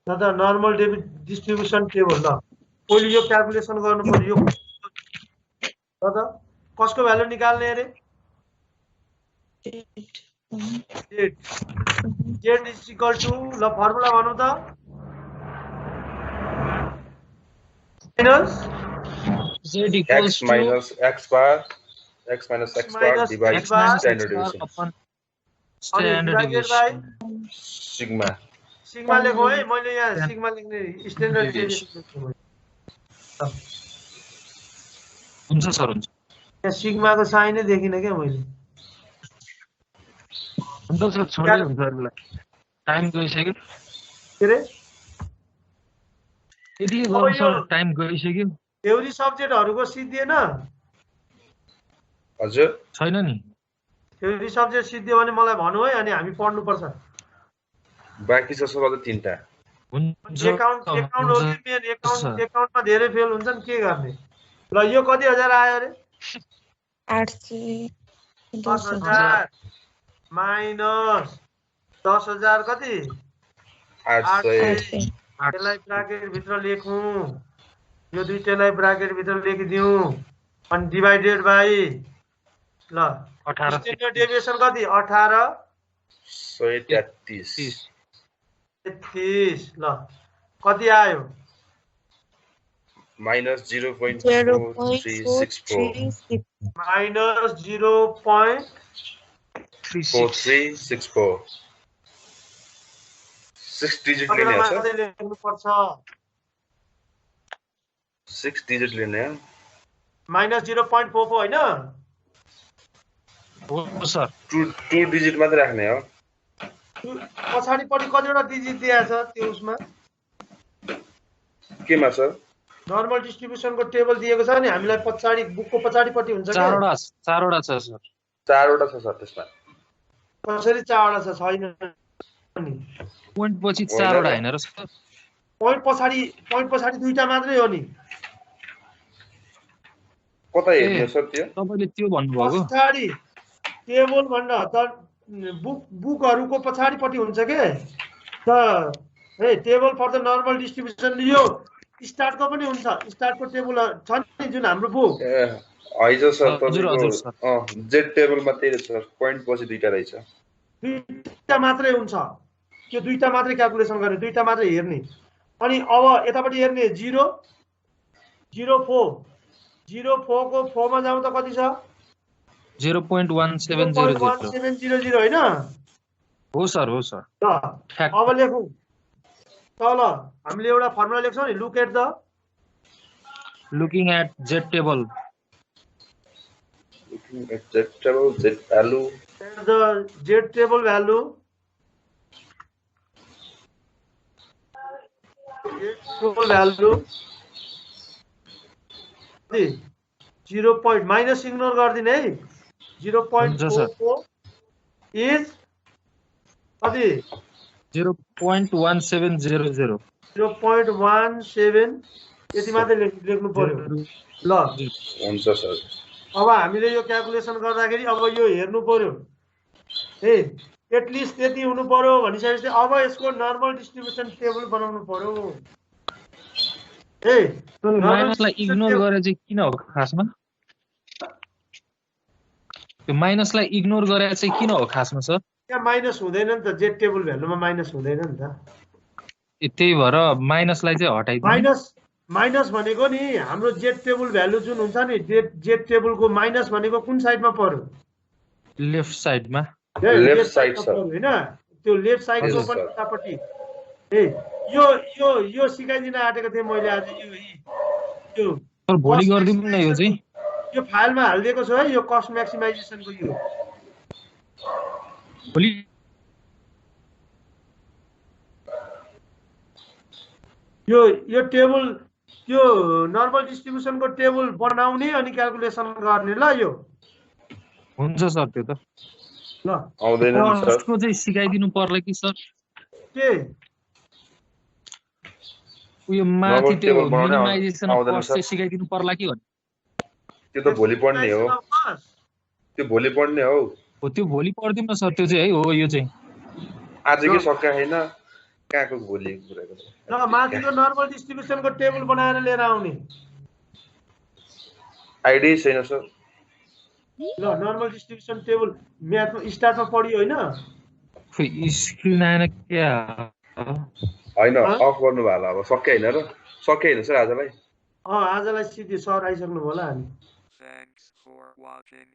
Speaker 4: दादा नर्मल डिस्ट्रिब्युसन टेबल ल पहिले यो क्याल्कुलेसन गर्नु पर्यो यो दादा कसको भ्यालु निकाल्ने अरे जेड इज इक्वल टु ल फर्मुला भनौँ त
Speaker 5: x minus x bar divided by standard deviation
Speaker 4: sigma लेखौ है मैले यहाँ सिग्मा लेख्ने स्ट्यान्डर्ड डेभिएसन
Speaker 6: हुन्छ सर हुन्छ
Speaker 4: यहाँ सिग्माको साइनै देखिन क्या मैले
Speaker 6: हुन्छ सर छोड्दै हुन्छ अरूलाई टाइम गइसक्यो
Speaker 4: के रे
Speaker 6: यति गर्नु सर टाइम गइसक्यो
Speaker 4: थ्योरी सब्जेक्टहरुको सिद्धिएन
Speaker 5: हजुर
Speaker 6: छैन नि
Speaker 4: थ्योरी सब्जेक्ट सिद्धियो भने मलाई भन्नु है अनि हामी पढ्नु पर्छ
Speaker 5: बाँकी छ सबै तीनटा
Speaker 4: एकाउन्ट हो कि मेन एकाउन्टमा धेरै फेल हुन्छन् के गर्ने ल यो कति हजार आयो रे 10,000 माइनस 10,000 कति
Speaker 5: 800
Speaker 4: यसलाई ब्राकेट भित्र लेखौं यो दुईटैलाई ब्राकेट भित्र लेखिदिउँ अनि डिवाइडेड बाइ ल 18 स्ट्यान्डर्ड डेभिएसन कति
Speaker 5: 133
Speaker 4: ल कति आयो
Speaker 5: minus 0.4364
Speaker 4: minus 0.4364
Speaker 5: 6 digit लेने हैं सर
Speaker 4: लेख्नु पर्छ
Speaker 5: 6 digit लेने हैं
Speaker 4: माइनस 0.44 होइन
Speaker 6: हो सर
Speaker 5: 2 डिजिट मात्रै राख्ने हो
Speaker 4: पछाडिपट्टि कतिवटा डिजिट दिएको छ त्यो उसमा
Speaker 5: केमा सर
Speaker 4: नर्मल डिस्ट्रिब्युसनको टेबल दिएको छ नि हामीलाई पछाडि बुकको पछाडिपट्टि हुन्छ के
Speaker 6: चारवटा छ सर
Speaker 5: 4वटा छ सर त्यसमा
Speaker 4: कसरी 4वटा छ छैन नि
Speaker 6: पोइन्ट पछि 4वटा हैन र सर
Speaker 4: पोइन्ट पछाडि 2टा मात्रै हो नि
Speaker 5: कता हेर्ने सर त्यो
Speaker 6: तपाईले त्यो भन्नुभएको
Speaker 4: पछाडि टेबल भन्दा त बुकहरुको पछाडिपट्टि हुन्छ के त हे table for the normal distribution यो स्टार्टको पनि हुन्छ स्टार्टको टेबल छ नि जुन हाम्रो बुक
Speaker 5: हैज सर तपाईको जेड टेबलमा त्यही छ पोइन्ट पछि 2टा रहेछ
Speaker 4: 2टा मात्रै हुन्छ के 2टा मात्रै क्याल्कुलेसन गर्ने 2टा मात्रै हेर्ने अनि अब यतापट्टि हेर्ने 0 04 04 को 4 मा जाउँ त कति छ
Speaker 6: 0.1700
Speaker 4: हैन
Speaker 6: हो सर
Speaker 4: ल अब लेखौं तल हामीले एउटा फर्मुला लेख्छौं नि
Speaker 6: looking at z table
Speaker 5: z value
Speaker 4: the z table value 0 point minus ignore गर्दिने है 0.44 is कति
Speaker 6: 0.1700
Speaker 4: 0.17 यति मात्रै लेख्नु पर्यो ल
Speaker 5: हुन्छ सर
Speaker 4: अब हामीले यो क्याल्कुलेसन गर्दाखेरि अब यो हेर्नु पर्यो ए एटलिस्ट त्यति हुनु पर्यो भनिसकेपछि अब यसको नर्मल डिस्ट्रिब्युसन टेबल बनाउनु पर्यो ए
Speaker 6: माइनसलाई इग्नोर गरे चाहिँ किन हो खासमा त्यो माइनसलाई इग्नोर गरे चाहिँ किन हो खासमा सर
Speaker 4: त्यहाँ माइनस हुँदैन नि त जेड टेबल भ्यालुमा माइनस हुँदैन नि त
Speaker 6: त्यही भएर माइनसलाई चाहिँ हटाइदिनु
Speaker 4: माइनस भनेको नि हाम्रो जेड टेबल भ्यालु जुन हुन्छ नि जेड टेबलको माइनस भनेको कुन साइडमा पर्यो
Speaker 6: लेफ्ट साइडमा
Speaker 5: लेफ्ट साइड सर
Speaker 4: हैन त्यो लेफ्ट साइडको पनि उतापट्टि ए यो सिकाइदिन आटेको थिए मैले आज यो
Speaker 6: भोलि गर्दिनु न यो चाहिँ
Speaker 4: यो फाइलमा हालिदिएको छु है यो कस्ट म्याक्सिमाइजेसनको
Speaker 6: भोलि
Speaker 4: यो टेबल त्यो नर्मल डिस्ट्रिब्युसनको टेबल बनाउने अनि क्याल्कुलेसन गर्ने ल यो
Speaker 6: हुन्छ सर त्यो त
Speaker 4: ल
Speaker 5: आउँदैन नि सर
Speaker 6: यसको चाहिँ सिकाइदिनु पर्ला कि सर
Speaker 4: के
Speaker 6: उयो माथि त्यो मिनिमाइजेसन कस्ट चाहिँ सिकाइदिनु पर्ला कि भन्ने
Speaker 5: त्यो त भोलि पढ्ने हो त्यो भोलि पढ्ने हो
Speaker 6: त्यो भोलि पढ्दिम न सर त्यो चाहिँ है हो यो चाहिँ
Speaker 5: आजकै सक्का हैन कहाँको भोलि कुराको
Speaker 4: ल माथिको नर्मल डिस्ट्रिब्युसनको टेबल बनाएर लिएर आउने
Speaker 5: आइडिया छैन सर
Speaker 4: ल नर्मल डिस्ट्रिब्युसन टेबल म्याथमा स्टार्टमा पढियो हैन
Speaker 6: स्क्रिन आएन क्या
Speaker 5: हैन अफ गर्नु भयो अब सके हैन र सके हैन सर आजलाई
Speaker 4: आजलाई सिधै सर आइसक्नु होला हामी
Speaker 1: Thanks for watching.